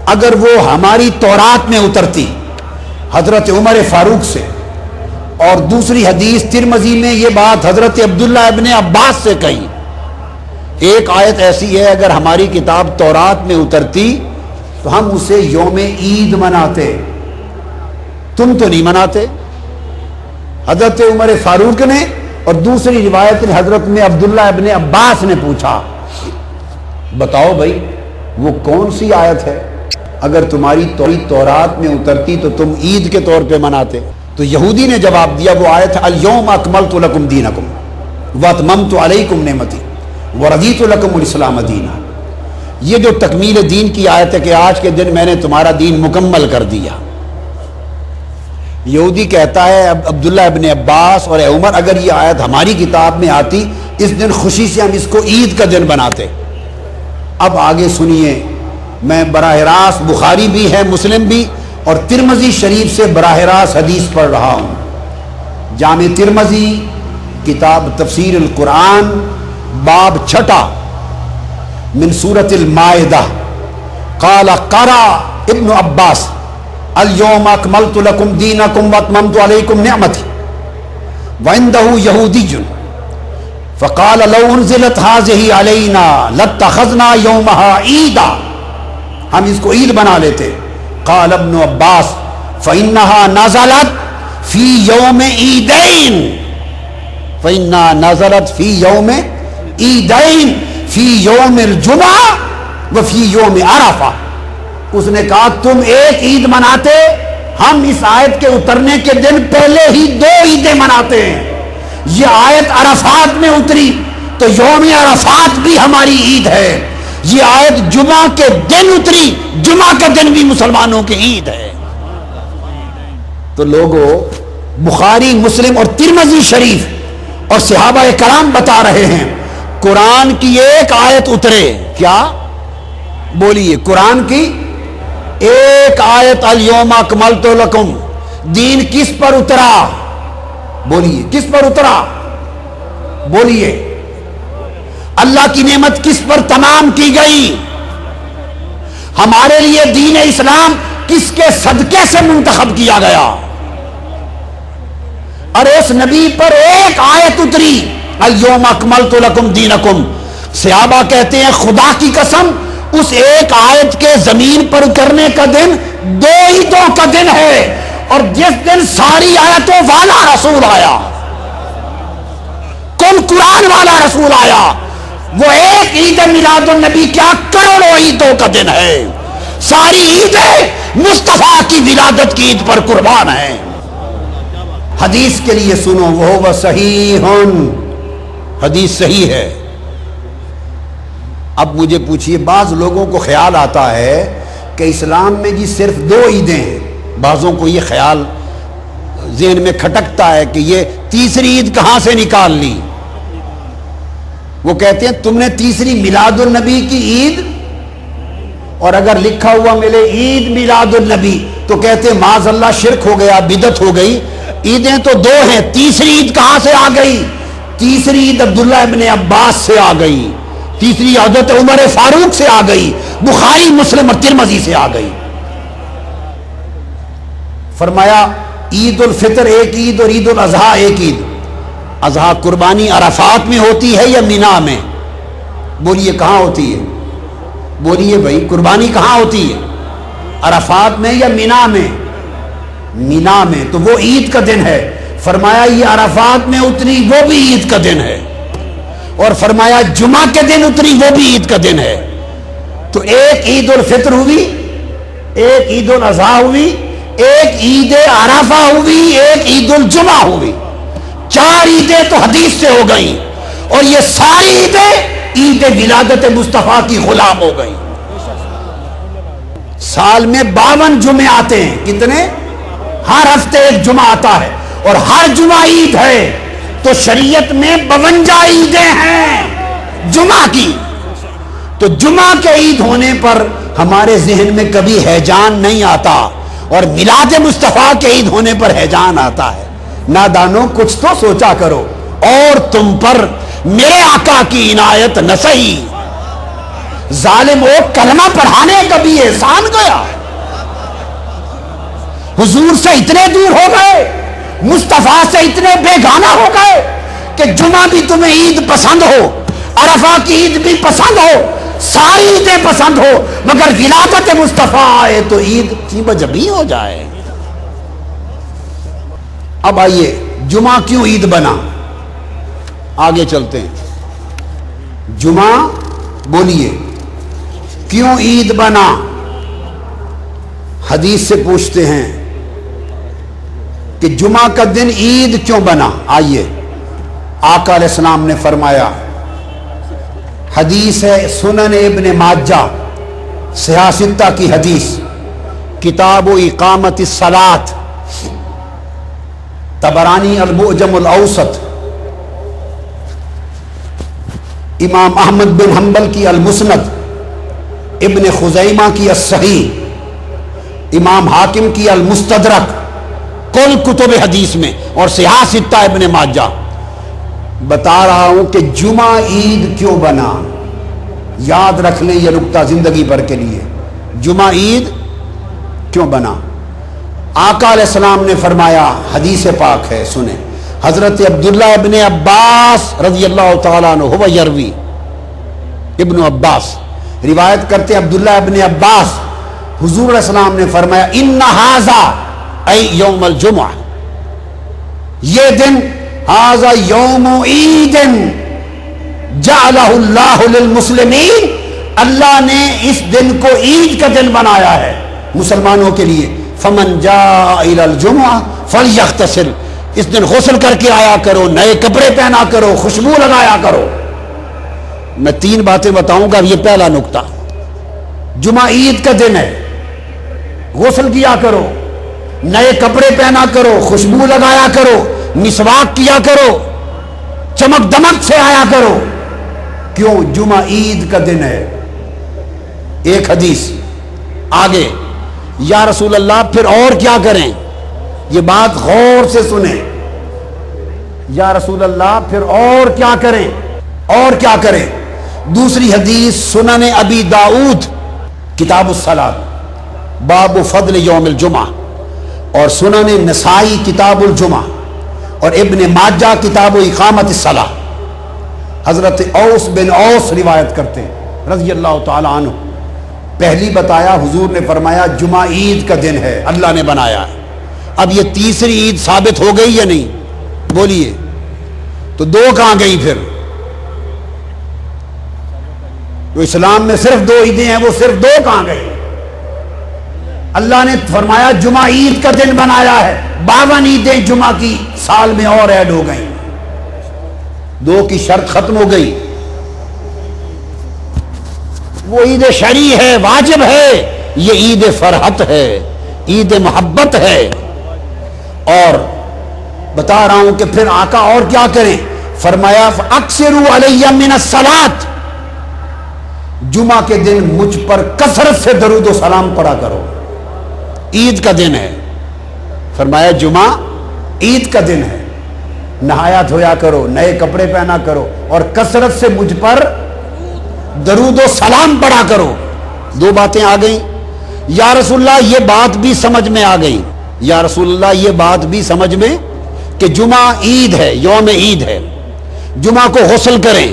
اگر وہ ہماری تورات میں اترتی، حضرت عمر فاروق سے۔ اور دوسری حدیث ترمذی میں یہ بات حضرت عبداللہ ابن عباس سے کہی، ایک آیت ایسی ہے اگر ہماری کتاب تورات میں اترتی تو ہم اسے یوم عید مناتے، تم تو نہیں مناتے۔ حضرت عمر فاروق نے، اور دوسری روایت نے حضرت میں عبداللہ ابن عباس نے پوچھا، بتاؤ بھائی وہ کون سی آیت ہے اگر تمہاری تورات میں اترتی تو تم عید کے طور پہ مناتے؟ تو یہودی نے جواب دیا وہ آیت ہے الیوم اکملت لکم دینکم واتممت علیکم نعمتی ورضیت لکم الاسلام دینا۔ یہ جو تکمیل دین کی آیت ہے کہ آج کے دن میں نے تمہارا دین مکمل کر دیا۔ یہودی کہتا ہے عبداللہ ابن عباس اور اے عمر، اگر یہ آیت ہماری کتاب میں آتی اس دن خوشی سے ہم اس کو عید کا دن بناتے۔ اب آگے سنیے، میں براہ راست بخاری بھی ہے، مسلم بھی، اور ترمذی شریف سے براہ راست حدیث پڑھ رہا ہوں۔ جامع ترمذی کتاب تفسیر القرآن، باب 6 من سورۃ المائدہ، قال قرأ ابن عباس اليوم اکملت لکم دینکم واتممت علیکم نعمتی وعندہ یہودی فقال لو انزلت هذه علینا لاتخذنا یومها عیدا، ہم اس کو عید بنا لیتے۔ قال ابن عباس فإنها نزلت في يوم عيدين، فإنها نزلت في يوم عيدين في يوم الجمعة وفي يوم عرفہ۔ اس نے کہا تم ایک عید مناتے، ہم اس آیت کے اترنے کے دن پہلے ہی 2 عیدیں مناتے ہیں۔ یہ آیت عرفات میں اتری تو یوم عرفات بھی ہماری عید ہے، یہ آیت جمعہ کے دن اتری، جمعہ کا دن بھی مسلمانوں کی عید ہے۔ تو لوگوں، بخاری، مسلم اور ترمذی شریف اور صحابہ کرام بتا رہے ہیں قرآن کی ایک آیت اترے، کیا بولیے؟ قرآن کی ایک آیت الیوم اکملت لکم، دین کس پر اترا؟ بولیے کس پر اترا؟ بولیے اللہ کی نعمت کس پر تمام کی گئی؟ ہمارے لیے دین اسلام کس کے صدقے سے منتخب کیا گیا؟ اور اس نبی پر ایک آیت اتری الیوم اکملت لکم دینکم۔ صحابہ کہتے ہیں خدا کی قسم اس ایک آیت کے زمین پر اترنے کا دن 2 عیدوں کا دن ہے، اور جس دن ساری آیتوں والا رسول آیا، کل قرآن والا رسول آیا، وہ ایک عید میلاد النبی کیا کروڑوں عیدوں کا دن ہے۔ ساری عیدیں مصطفیٰ کی ولادت کی عید پر قربان ہیں۔ حدیث کے لیے سنو، وہ صحیح، حدیث صحیح ہے، اب مجھے پوچھئے، بعض لوگوں کو خیال آتا ہے کہ اسلام میں جی صرف 2 عیدیں ہیں، بعضوں کو یہ خیال ذہن میں کھٹکتا ہے کہ یہ تیسری عید کہاں سے نکال لی۔ وہ کہتے ہیں تم نے تیسری میلاد النبی کی عید، اور اگر لکھا ہوا ملے عید میلاد النبی تو کہتے ہیں معاذ اللہ شرک ہو گیا، بدعت ہو گئی، عیدیں تو 2 ہیں، تیسری عید کہاں سے آ گئی؟ تیسری عید عبداللہ ابن عباس سے آ گئی، تیسری حضرت عمر فاروق سے آ گئی، بخاری مسلم اور ترمذی سے آ گئی۔ فرمایا عید الفطر ایک عید اور عید الاضحیٰ ایک عید۔ اضحیٰ قربانی عرفات میں ہوتی ہے یا مینا میں؟ بولیے کہاں ہوتی ہے؟ بولیے بھائی، قربانی کہاں ہوتی ہے؟ عرفات میں یا مینا میں؟ مینا میں، تو وہ عید کا دن ہے۔ فرمایا یہ عرفات میں اتری وہ بھی عید کا دن ہے، اور فرمایا جمعہ کے دن اتری وہ بھی عید کا دن ہے۔ تو ایک عید الفطر ہوئی، ایک عید الاضحیٰ ہوئی، ایک عید عرفہ ہوئی، ایک عید الجمعہ ہوئی۔ 4 عیدیں تو حدیث سے ہو گئیں، اور یہ ساری عیدیں عید ولادت مصطفیٰ کی غلام ہو گئی۔ سال میں 52 جمعے آتے ہیں، کتنے؟ ہر ہفتے ایک جمعہ آتا ہے، اور ہر جمعہ عید ہے، تو شریعت میں 52 عیدیں ہیں جمعہ کی۔ تو جمعہ کے عید ہونے پر ہمارے ذہن میں کبھی ہیجان نہیں آتا، اور میلاد مصطفیٰ کے عید ہونے پر ہیجان آتا ہے۔ نادانوں کچھ تو سوچا کرو، اور تم پر میرے آقا کی عنایت نہ سہی، ظالم وہ کلمہ پڑھانے کا بھی احسان گیا، حضور سے اتنے دور ہو گئے، مصطفیٰ سے اتنے بیگانہ ہو گئے کہ جمعہ بھی تمہیں عید پسند ہو، عرفہ کی عید بھی پسند ہو، ساری عیدیں پسند ہو، مگر ولادت مصطفیٰ آئے تو عید کی بجبی ہو جائے۔ اب آئیے جمعہ کیوں عید بنا، آگے چلتے ہیں۔ جمعہ بولیے کیوں عید بنا؟ حدیث سے پوچھتے ہیں کہ جمعہ کا دن عید کیوں بنا۔ آئیے آقا علیہ السلام نے فرمایا، حدیث ہے سنن ابن ماجہ صحاح 6 کی حدیث، کتاب و اقامت الصلاۃ، طبرانی المعجم الاوسط، امام احمد بن حنبل کی المسند، ابن خزیمہ کی الصحیح، امام حاکم کی المستدرک، کل کتب حدیث میں، اور صحاح 6 ابن ماجہ۔ بتا رہا ہوں کہ جمعہ عید کیوں بنا، یاد رکھ لیں یہ نقطہ زندگی بھر کے لیے۔ جمعہ عید کیوں بنا؟ آقا علیہ السلام نے فرمایا، حدیث پاک ہے سنیں، حضرت عبداللہ ابن عباس رضی اللہ تعالیٰ عنہ، ہوا یروی، ابن عباس روایت کرتے ہیں، عبداللہ ابن عباس، حضور علیہ السلام نے فرمایا ان ھذا ای یوم الجمعہ، یہ دن ھذا یوم عید جعلہ اللہ للمسلمین، اللہ نے اس دن کو عید کا دن بنایا ہے مسلمانوں کے لیے۔ فمن جاء الی الجمعہ فلیغتسل، اس دن غسل کر کے آیا کرو، نئے کپڑے پہنا کرو، خوشبو لگایا کرو۔ میں 3 باتیں بتاؤں گا، یہ پہلا نقطہ، جمعہ عید کا دن ہے، غسل کیا کرو، نئے کپڑے پہنا کرو، خوشبو لگایا کرو، مسواک کیا کرو، چمک دمک سے آیا کرو۔ کیوں؟ جمعہ عید کا دن ہے۔ ایک حدیث آگے، یا رسول اللہ پھر اور کیا کریں؟ یہ بات غور سے سنیں، یا رسول اللہ پھر اور کیا کریں؟ اور کیا کریں؟ دوسری حدیث سنن ابی داؤد کتاب الصلاۃ باب فضل یوم الجمعہ، اور سنن نسائی کتاب الجمعہ، اور ابن ماجہ کتاب و اقامت الصلاۃ، حضرت اوس بن اوس روایت کرتے ہیں رضی اللہ تعالی عنہ۔ پہلی بتایا، حضور نے فرمایا جمعہ عید کا دن ہے، اللہ نے بنایا ہے۔ اب یہ تیسری عید ثابت ہو گئی یا نہیں؟ بولیے، تو 2 کہاں گئی پھر؟ تو اسلام میں صرف 2 عیدیں ہیں، وہ صرف 2 کہاں گئی؟ اللہ نے فرمایا جمعہ عید کا دن بنایا ہے، 52 عیدیں جمعہ کی سال میں اور ایڈ ہو گئیں، 2 کی شرط ختم ہو گئی۔ وہ عید شرعی ہے، واجب ہے، یہ عید فرحت ہے، عید محبت ہے۔ اور بتا رہا ہوں کہ پھر آقا اور کیا کریں، فرمایا فَأَكْثِرُوا عَلَيَّ مِنَ الصَّلَاةِ، جمعہ کے دن مجھ پر کثرت سے درود و سلام پڑھا کرو، عید کا دن ہے، فرمایا جمعہ عید کا دن ہے، نہایا دھویا کرو، نئے کپڑے پہنا کرو اور کثرت سے مجھ پر درود و سلام پڑھا کرو۔ دو باتیں آ گئیں، یا رسول اللہ یہ بات بھی سمجھ میں آ گئی، یا رسول اللہ یہ بات بھی سمجھ میں کہ جمعہ عید ہے، یوم عید ہے، جمعہ کو غسل کریں،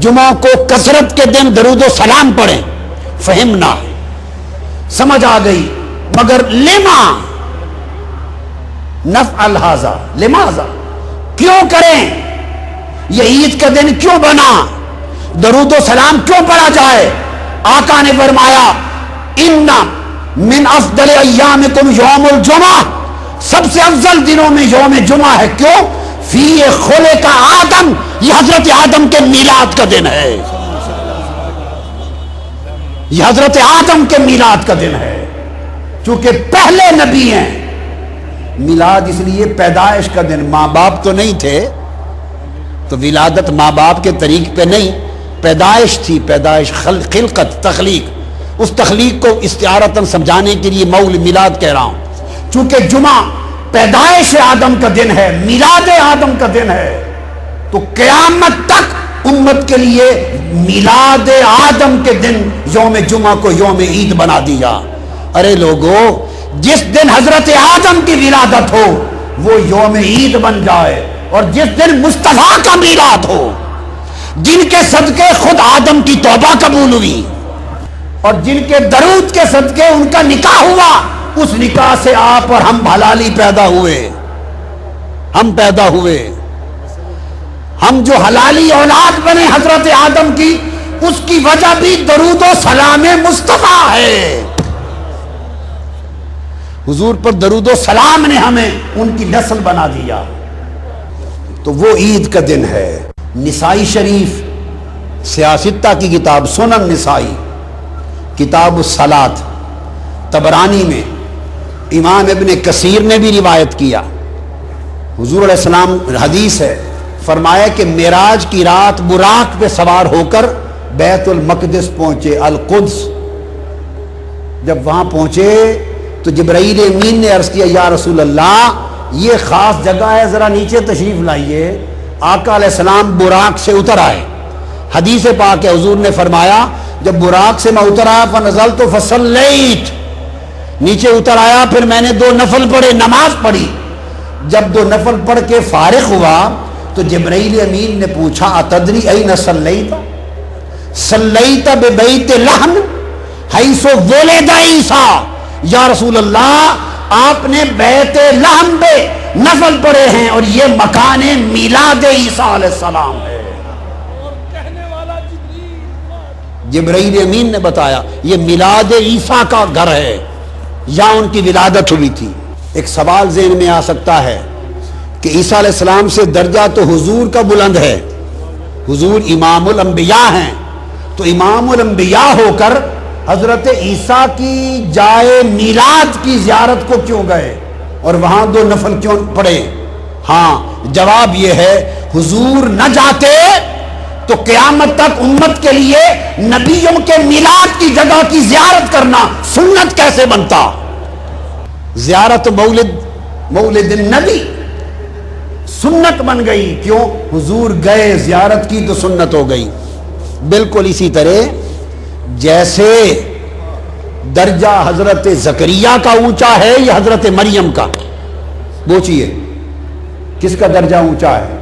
جمعہ کو کثرت کے دن درود و سلام پڑھیں، فہمنا، سمجھ آ گئی، مگر لما نفعل ھذا، لماذا، کیوں کریں، یہ عید کا دن کیوں بنا، درود و سلام کیوں پڑھا جائے؟ آقا نے فرمایا ان من افضل ایامکم یوم الجمعہ، سب سے افضل دنوں میں یوم جمعہ ہے، کیوں؟ فی خلق آدم، یہ حضرت آدم کے میلاد کا دن ہے، یہ حضرت آدم کے میلاد کا دن ہے، چونکہ پہلے نبی ہیں۔ میلاد اس لیے پیدائش کا دن، ماں باپ تو نہیں تھے تو ولادت ماں باپ کے طریق پہ نہیں، پیدائش تھی، پیدائش، خلقت، تخلیق، اس تخلیق کو استعارتاً سمجھانے کے لیے مول میلاد کہہ رہا ہوں۔ چونکہ جمعہ پیدائش آدم کا دن ہے، میلاد آدم کا دن ہے، تو قیامت تک امت کے لیے میلاد آدم کے دن یوم جمعہ کو یوم عید بنا دیا۔ ارے لوگو، جس دن حضرت آدم کی ولادت ہو وہ یوم عید بن جائے، اور جس دن مصطفیٰ کا میلاد ہو، جن کے صدقے خود آدم کی توبہ قبول ہوئی اور جن کے درود کے صدقے ان کا نکاح ہوا، اس نکاح سے آپ اور ہم حلالی پیدا ہوئے، ہم پیدا ہوئے، ہم جو حلالی اولاد بنے حضرت آدم کی، اس کی وجہ بھی درود و سلام مصطفیٰ ہے۔ حضور پر درود و سلام نے ہمیں ان کی نسل بنا دیا، تو وہ عید کا دن ہے۔ نسائی شریف، سیاستہ کی کتاب سنن نسائی، کتاب الصلاۃ، طبرانی میں امام ابن کثیر نے بھی روایت کیا، حضور علیہ السلام، حدیث ہے، فرمایا کہ معراج کی رات براق پہ سوار ہو کر بیت المقدس پہنچے، القدس، جب وہاں پہنچے تو جبرائیل امین نے عرض کیا یا رسول اللہ یہ خاص جگہ ہے، ذرا نیچے تشریف لائیے۔ آقا علیہ السلام براق سے اتر آئے، حدیث پاک ہے، حضور نے فرمایا جب براق سے میں اتر آیا فنزلت فصلیت، نیچے اتر آیا، پھر میں نے 2 نفل پڑھے، نماز پڑھی۔ جب 2 نفل پڑھ کے فارغ ہوا تو جبرائیل امین نے پوچھا اتدری این صلیت؟ صلیت ببیت لحم حیث ولد عیسیٰ، یا رسول اللہ آپ نے بیت لحم پہ نفل پڑھے ہیں اور یہ مکان میلاد عیسیٰ علیہ السلام ہے۔ جبرائیل امین نے بتایا یہ میلاد عیسیٰ کا گھر ہے، یہاں ان کی ولادت ہوئی تھی۔ ایک سوال ذہن میں آ سکتا ہے کہ عیسیٰ علیہ السلام سے درجہ تو حضور کا بلند ہے، حضور امام الانبیاء ہیں، تو امام الانبیاء ہو کر حضرت عیسیٰ کی جائے میلاد کی زیارت کو کیوں گئے اور وہاں 2 نفل کیوں پڑھے؟ ہاں، جواب یہ ہے حضور نہ جاتے تو قیامت تک امت کے لیے نبیوں کے میلاد کی جگہ کی زیارت کرنا سنت کیسے بنتا؟ زیارت مولد النبی سنت بن گئی، کیوں؟ حضور گئے، زیارت کی تو سنت ہو گئی۔ بالکل اسی طرح جیسے درجہ حضرت زکریا کا اونچا ہے یا حضرت مریم کا؟ پوچھئے کس کا درجہ اونچا ہے؟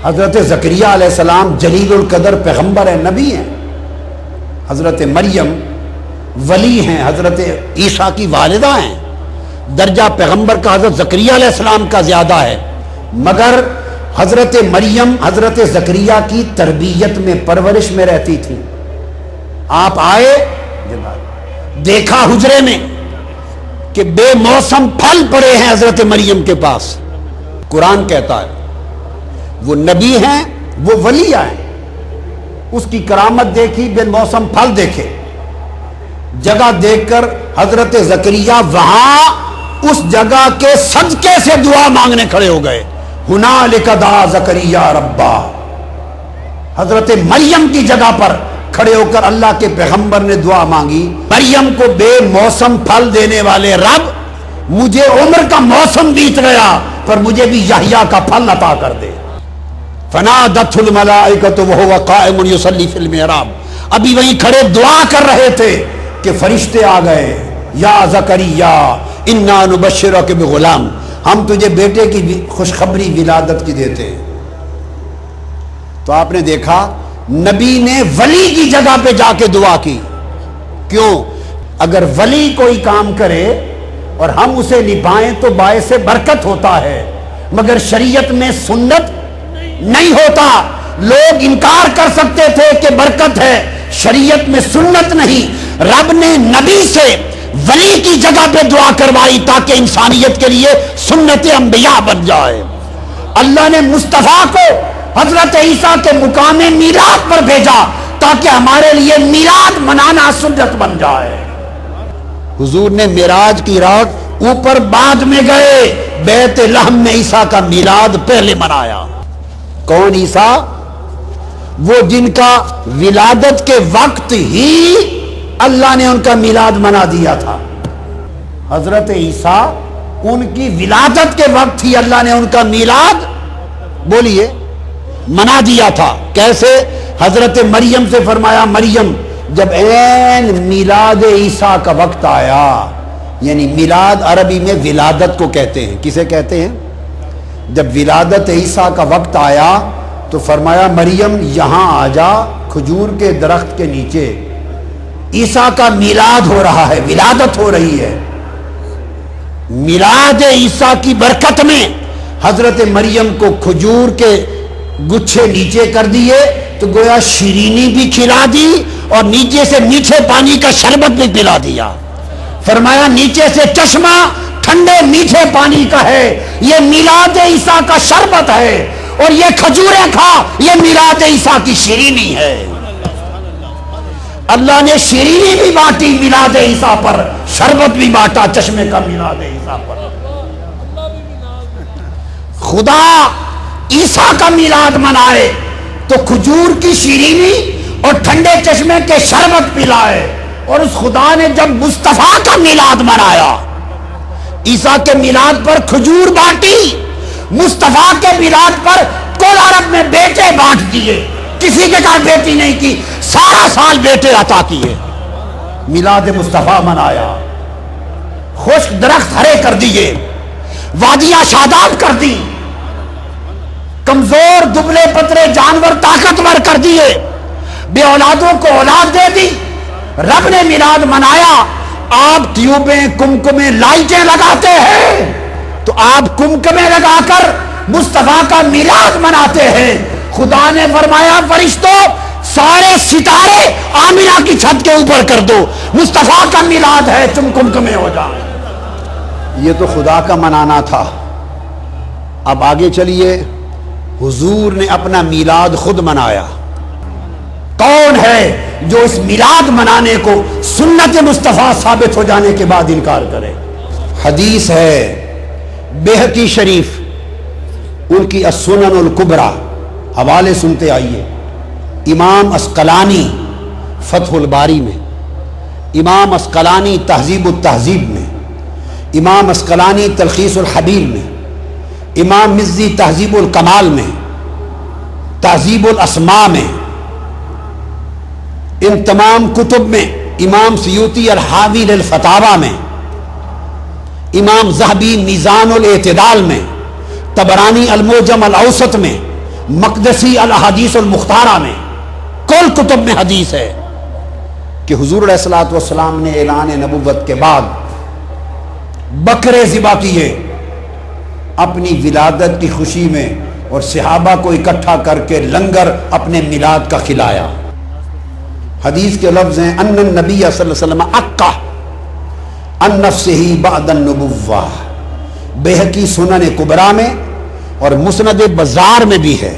حضرت زکریا علیہ السلام جلیل القدر پیغمبر ہیں، نبی ہیں، حضرت مریم ولی ہیں، حضرت عیسیٰ کی والدہ ہیں، درجہ پیغمبر کا حضرت زکریا علیہ السلام کا زیادہ ہے، مگر حضرت مریم حضرت زکریا کی تربیت میں، پرورش میں رہتی تھی۔ آپ آئے، دیکھا حجرے میں کہ بے موسم پھل پڑے ہیں حضرت مریم کے پاس، قرآن کہتا ہے وہ نبی ہیں، وہ ولی ہیں، اس کی کرامت دیکھی، بے موسم پھل دیکھے، جگہ دیکھ کر حضرت زکریا وہاں اس جگہ کے صدقے سے دعا مانگنے کھڑے ہو گئے. ہنالک دعا زکریا ربا. حضرت مریم کی جگہ پر کھڑے ہو کر اللہ کے پیغمبر نے دعا مانگی، مریم کو بے موسم پھل دینے والے رب، مجھے عمر کا موسم بیت گیا پر مجھے بھی یحییٰ کا پھل عطا کر دے. فنادته الملائکۃ وهو قائم یصلی فی المحراب. ابھی وہیں کھڑے دعا کر رہے تھے کہ فرشتے آ گئے. یا زکریا انا نبشرک بغلام، ہم تجھے بیٹے کی خوشخبری ولادت کی دیتے ہیں. تو آپ نے دیکھا نبی نے ولی کی جگہ پہ جا کے دعا کی. کیوں؟ اگر ولی کوئی کام کرے اور ہم اسے نبھائیں تو باعث برکت ہوتا ہے، مگر شریعت میں سنت نہیں ہوتا. لوگ انکار کر سکتے تھے کہ برکت ہے، شریعت میں سنت نہیں. رب نے نبی سے ولی کی جگہ پہ دعا کروائی تاکہ انسانیت کے لیے سنت انبیاء بن جائے. اللہ نے مصطفیٰ کو حضرت عیسیٰ کے مقام میلاد پر بھیجا تاکہ ہمارے لیے میلاد منانا سنت بن جائے. حضور نے معراج کی رات اوپر بعد میں گئے، بیت لحم میں عیسیٰ کا میلاد پہلے منایا. کون عیسیٰ؟ وہ جن کا ولادت کے وقت ہی اللہ نے ان کا میلاد منا دیا تھا. حضرت عیسیٰ ان کی ولادت کے وقت ہی اللہ نے ان کا میلاد بولیے منا دیا تھا. کیسے؟ حضرت مریم سے فرمایا مریم جب عین میلاد عیسیٰ کا وقت آیا، یعنی میلاد عربی میں ولادت کو کہتے ہیں. کسے کہتے ہیں؟ جب ولادت عیسیٰ کا وقت آیا تو فرمایا مریم یہاں آ جا، کھجور کے درخت کے نیچے عیسیٰ کا میلاد ہو رہا ہے، ولادت ہو رہی ہے. میلاد عیسیٰ کی برکت میں حضرت مریم کو کھجور کے گچھے نیچے کر دیے تو گویا شیرینی بھی کھلا دی اور نیچے سے میٹھے پانی کا شربت بھی پلا دیا. فرمایا نیچے سے چشمہ ٹھنڈے میٹھے پانی کا ہے، یہ میلاد عیسیٰ کا شربت ہے، اور یہ کھجوریں کھا، یہ میلاد عیسیٰ کی شیرینی ہے. اللہ نے شیرینی بھی بانٹی میلاد عیسیٰ پر، شربت بھی بانٹا چشمے کا میلاد عیسیٰ پر. خدا عیسیٰ کا میلاد منائے تو کھجور کی شیرینی اور ٹھنڈے چشمے کے شربت پلائے. اور اس خدا نے جب مصطفیٰ کا میلاد منایا، عیسیٰ کے میلاد پر کھجور بانٹی، مصطفیٰ کے میلاد پر کل عرب میں بیٹے بانٹ دیے، کسی کے گھر بیٹی نہیں کی، سارا سال بیٹے عطا کیے. میلاد مصطفیٰ منایا، خشک درخت ہرے کر دیے، وادیاں شاداب کر دی، کمزور دبلے پتلے جانور طاقتور کر دیے، بے اولادوں کو اولاد دے دی. رب نے میلاد منایا. آپ ٹیوبیں کمکمیں لائٹیں لگاتے ہیں تو آپ کمکمیں لگا کر مصطفیٰ کا میلاد مناتے ہیں. خدا نے فرمایا فرشتوں سارے ستارے آمینہ کی چھت کے اوپر کر دو، مصطفیٰ کا میلاد ہے، تم کمکمیں ہو جاؤ. یہ تو خدا کا منانا تھا. اب آگے چلیے، حضور نے اپنا میلاد خود منایا. کون ہے جو اس میلاد منانے کو سنت مصطفیٰ ثابت ہو جانے کے بعد انکار کرے؟ حدیث ہے بیہقی شریف، ان کی السنن الکبریٰ، حوالے سنتے آئیے. امام عسقلانی فتح الباری میں، امام عسقلانی تہذیب التہذیب میں، امام عسقلانی تلخیص الحبیر میں، امام مزی تہذیب الکمال میں، تہذیب الاسماء میں، ان تمام کتب میں، امام سیوطی الحاوی للفتاوی میں، امام ذہبی میزان الاعتدال میں، طبرانی المعجم الاوسط میں، مقدسی الاحادیث المختارہ میں، کل کتب میں حدیث ہے کہ حضور علیہ الصلوۃ والسلام نے اعلان نبوت کے بعد بکرے ذبح کیے اپنی ولادت کی خوشی میں، اور صحابہ کو اکٹھا کر کے لنگر اپنے میلاد کا کھلایا. حدیث کے لفظ ہیں ان النبی صلی اللہ علیہ وسلم عقہ عن نفسہ بعد النبوہ. بیہقی سنن کبریٰ میں اور مسند بزار میں بھی ہے.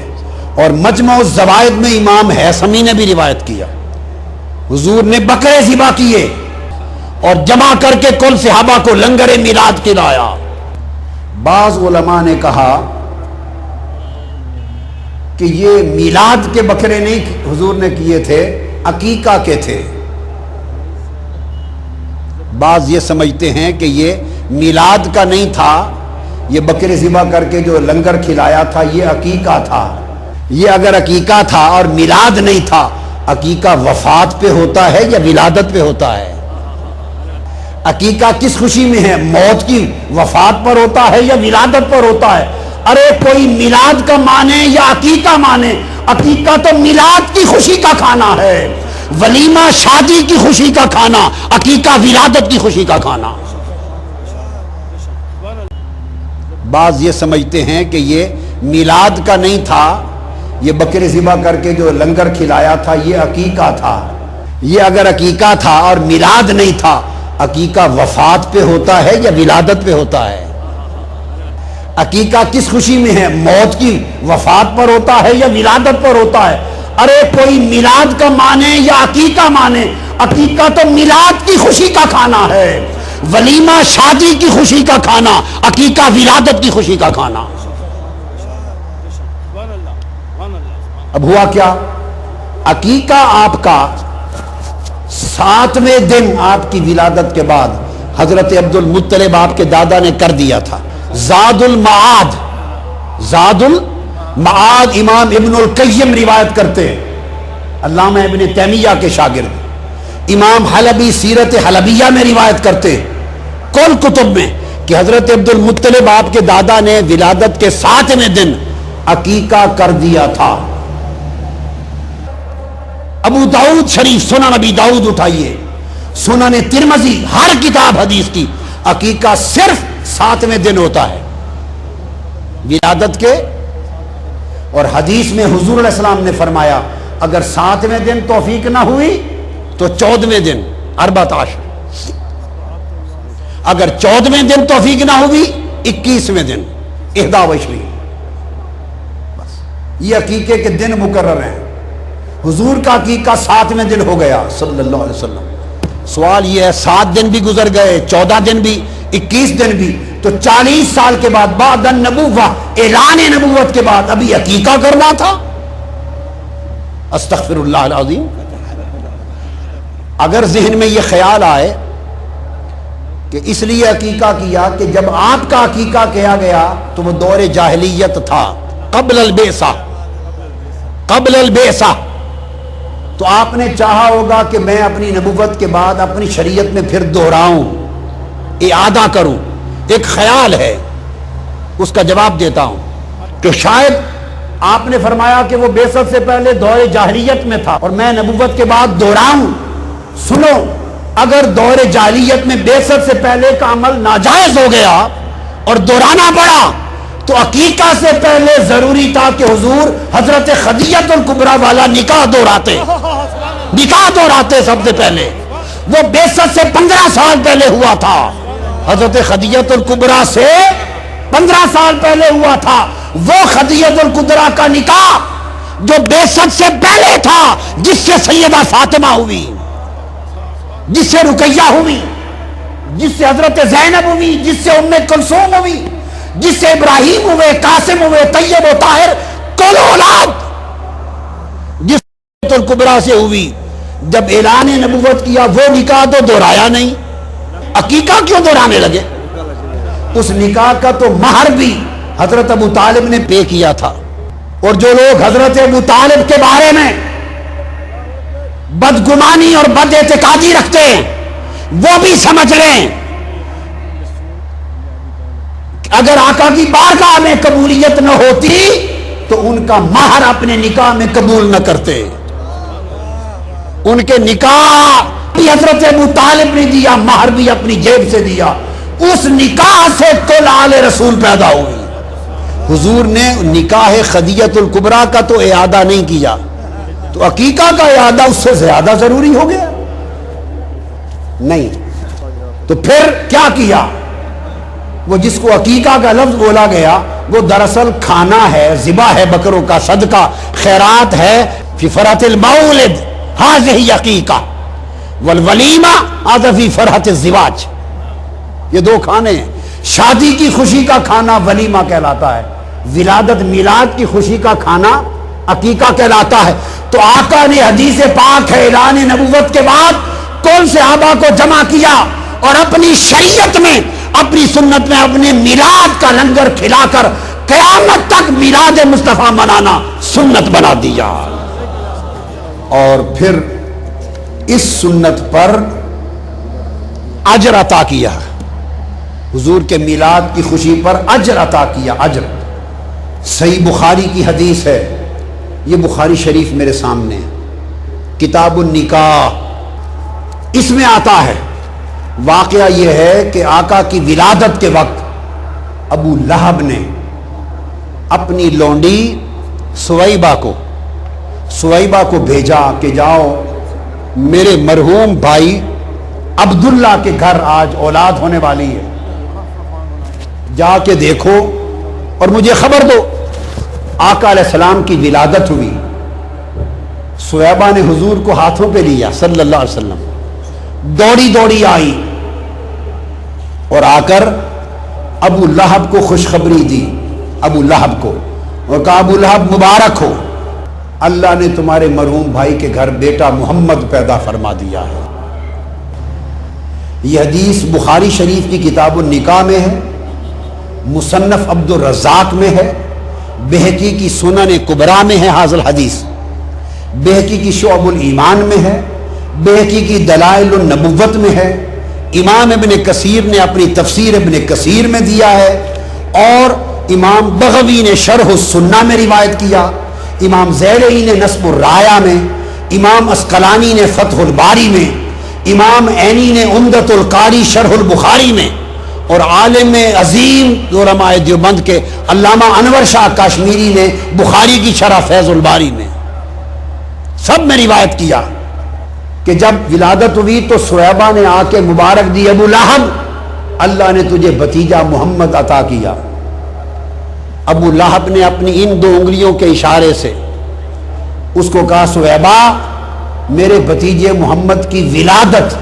اور مجمع الزوائد میں امام حیثمی نے بھی روایت کیا، حضور نے بکرے ذبح کیے اور جمع کر کے کل صحابہ کو لنگر میلاد کھلایا۔ بعض علماء نے کہا کہ یہ میلاد کے بکرے نہیں حضور نے کیے تھے، عقیقہ کے تھے۔ بعض یہ سمجھتے ہیں کہ یہ میلاد کا نہیں تھا، یہ بکرے ذبح کر کے جو لنگر کھلایا تھا یہ عقیقہ تھا۔ یہ اگر عقیقہ تھا اور میلاد نہیں تھا، عقیقہ وفات پہ ہوتا ہے یا ولادت پہ ہوتا ہے؟ عقیقہ کس خوشی میں ہے؟ موت کی وفات پر ہوتا ہے یا ولادت پر ہوتا ہے؟ ارے کوئی میلاد کا مانے یا عقیقہ مانے، عقیقہ تو میلاد کی خوشی کا کھانا ہے، ولیمہ شادی کی خوشی کا کھانا، عقیقہ ولادت کی خوشی کا کھانا۔ بعض یہ سمجھتے ہیں کہ یہ میلاد کا نہیں تھا، یہ بکرے ذبح کر کے جو لنگر کھلایا تھا یہ عقیقہ تھا۔ یہ اگر عقیقہ تھا اور میلاد نہیں تھا، عقیقہ وفات پہ ہوتا ہے یا ولادت پہ ہوتا ہے؟ عقیقہ کس خوشی میں ہے؟ موت کی وفات پر ہوتا ہے یا ولادت پر ہوتا ہے؟ ارے کوئی میلاد کا مانے یا عقیقہ مانے، عقیقہ تو میلاد کی خوشی کا کھانا ہے، ولیمہ شادی کی خوشی کا کھانا، عقیقہ ولادت کی خوشی کا کھانا۔ اب ہوا کیا؟ عقیقہ آپ کا 7ویں دن آپ کی ولادت کے بعد حضرت عبد المطلب آپ کے دادا نے کر دیا تھا۔ زاد المعاد، زاد المعاد امام ابن القیم روایت کرتے ہیں، علامہ ابن تیمیہ کے شاگرد، امام حلبی سیرت حلبیہ میں روایت کرتے ہیں کل کتب میں کہ حضرت عبد المطلب آپ کے دادا نے ولادت کے 7ویں دن عقیقہ کر دیا تھا۔ ابو داؤد شریف، سنن ابی داؤد اٹھائیے، سنن ترمذی، ہر کتاب حدیث کی، عقیقہ صرف 7ویں دن ہوتا ہے ولادت کے۔ اور حدیث میں حضور علیہ السلام نے فرمایا اگر 7ویں دن توفیق نہ ہوئی تو 14ویں دن 14، اگر 14ویں دن توفیق نہ ہوئی 21ویں دن 21۔ بس یہ عقیقے کے دن مقرر ہیں۔ حضور کا عقیقہ 7ویں دن ہو گیا صلی اللہ علیہ وسلم۔ سوال یہ ہے 7 دن بھی گزر گئے، 14 دن بھی، 21 دن بھی، تو 40 سال کے بعد بعد النبوہ، اعلان نبوت کے بعد ابھی عقیقہ کرنا تھا؟ استغفر اللہ العظیم۔ اگر ذہن میں یہ خیال آئے کہ اس لیے عقیقہ کیا کہ جب آپ کا عقیقہ کیا گیا تو وہ دور جاہلیت تھا، قبل البعثہ، قبل البعثہ، تو آپ نے چاہا ہوگا کہ میں اپنی نبوت کے بعد اپنی شریعت میں پھر دہراؤں، اعادہ کروں۔ ایک خیال ہے، اس کا جواب دیتا ہوں کہ شاید آپ نے فرمایا کہ وہ بعثت سے پہلے دور جاہلیت میں تھا اور میں نبوت کے بعد دہراؤں۔ سنو، اگر دور جاہلیت میں بعثت سے پہلے کا عمل ناجائز ہو گیا اور دہرانا پڑا تو عقیقہ سے پہلے ضروری تھا کہ حضور حضرت خدیجہ الکبریٰ والا نکاح دہراتے، نکاح دہراتے سب سے پہلے۔ وہ بعثت سے 15 سال پہلے ہوا تھا، حضرت خدیجہ الکبریٰ سے 15 سال پہلے ہوا تھا۔ وہ خدیجہ الکبریٰ کا نکاح جو بعثت سے پہلے تھا، جس سے سیدہ فاطمہ ہوئی، جس سے رقیہ ہوئی، جس سے حضرت زینب ہوئی، جس سے ام کلثوم ہوئی، جس سے ابراہیم ہوئے، قاسم ہوئے، طیب و طاہر، کل اولاد جس الکبریٰ سے ہوئی، جب اعلان نبوت کیا وہ نکاح تو دہرایا نہیں، عقیقہ کیوں دہرانے لگے؟ اس نکاح کا تو مہر بھی حضرت ابو طالب نے پے کیا تھا۔ اور جو لوگ حضرت ابو طالب کے بارے میں بدگمانی اور بد اعتقادی رکھتے ہیں وہ بھی سمجھ لیں اگر آقا کی بارگاہ میں قبولیت نہ ہوتی تو ان کا مہر اپنے نکاح میں قبول نہ کرتے۔ ان کے نکاح بھی حضرت ابو طالب نے دیا، مہر بھی اپنی جیب سے دیا، اس نکاح سے کل آل رسول پیدا ہوئی۔ حضور نے نکاح خدیجہ الکبریٰ کا تو اعادہ نہیں کیا، تو عقیقہ کا اعادہ اس سے زیادہ ضروری ہو گیا؟ نہیں۔ تو پھر کیا کیا؟ وہ جس کو عقیقہ کا لفظ بولا گیا وہ دراصل کھانا ہے، ذبح ہے بکروں کا، صدقہ خیرات ہے. فی فرحۃ المولد ہذہ عقیقہ والولیمہ ہذا فی فرحۃ الزواج. یہ دو کھانے ہیں. شادی کی خوشی کا کھانا ولیمہ کہلاتا ہے، ولادت میلاد کی خوشی کا کھانا عقیقہ کہلاتا ہے. تو آقا نے حدیث پاک ہے اعلان نبوت کے بعد کون صحابہ کو جمع کیا اور اپنی شریعت میں، اپنی سنت میں اپنے میلاد کا لنگر کھلا کر قیامت تک میلاد مصطفیٰ منانا سنت بنا دیا. اور پھر اس سنت پر اجر عطا کیا، حضور کے میلاد کی خوشی پر اجر عطا کیا. اجر صحیح بخاری کی حدیث ہے، یہ بخاری شریف میرے سامنے ہے، کتاب النکاح. اس میں آتا ہے واقعہ یہ ہے کہ آقا کی ولادت کے وقت ابو لہب نے اپنی لونڈی سویبہ کو بھیجا کہ جاؤ میرے مرحوم بھائی عبداللہ کے گھر آج اولاد ہونے والی ہے، جا کے دیکھو اور مجھے خبر دو. آقا علیہ السلام کی ولادت ہوئی. سویبہ نے حضور کو ہاتھوں پہ لیا صلی اللہ علیہ وسلم، دوڑی دوڑی آئی اور آ کر ابو لہب کو خوشخبری دی، ابو لہب کو، اور کہا ابو لہب مبارک ہو، اللہ نے تمہارے مرحوم بھائی کے گھر بیٹا محمد پیدا فرما دیا ہے. یہ حدیث بخاری شریف کی کتاب النکاح میں ہے، مصنف عبد الرزاق میں ہے، بہقی کی سنن کبریٰ میں ہے حاضر حدیث، بہقی کی شعب الایمان میں ہے، بہقی کی دلائل النبوت میں ہے، امام ابن کثیر نے اپنی تفسیر ابن کثیر میں دیا ہے، اور امام بغوی نے شرح السنہ میں روایت کیا، امام زیلعی نے نصب الرایہ میں، امام اسقلانی نے فتح الباری میں، امام عینی نے عمدۃ القاری شرح البخاری میں، اور عالم عظیم علماء دیوبند کے علامہ انور شاہ کاشمیری نے بخاری کی شرح فیض الباری میں سب میں روایت کیا کہ جب ولادت ہوئی تو سویبہ نے آ کے مبارک دی، ابو لہب اللہ نے تجھے بھتیجا محمد عطا کیا. ابو لہب نے اپنی ان دو انگلیوں کے اشارے سے اس کو کہا سویبہ میرے بھتیجے محمد کی ولادت،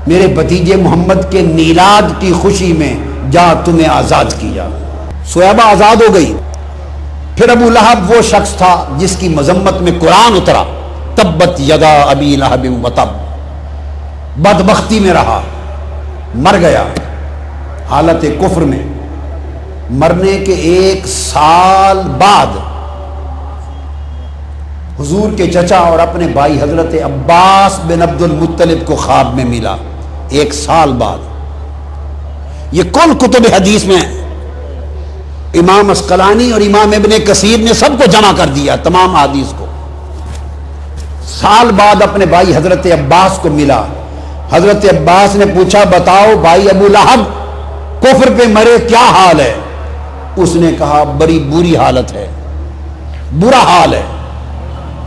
میرے بھتیجے محمد کے میلاد کی خوشی میں جا تمہیں آزاد کیا. سویبہ آزاد ہو گئی. پھر ابو لہب وہ شخص تھا جس کی مذمت میں قرآن اترا، تبت یدا ابی لہب وتب، بدبختی میں رہا، مر گیا حالت کفر میں. مرنے کے 1 سال بعد حضور کے چچا اور اپنے بھائی حضرت عباس بن عبد المطلب کو خواب میں ملا 1 سال بعد. یہ کل کتب حدیث میں امام اسقلانی اور امام ابن کثیر نے سب کو جمع کر دیا، تمام حدیث کو. سال بعد اپنے بھائی حضرت عباس کو ملا. حضرت عباس نے پوچھا بتاؤ بھائی ابو لہب کفر پہ مرے کیا حال ہے؟ اس نے کہا بڑی بری حالت ہے، برا حال ہے،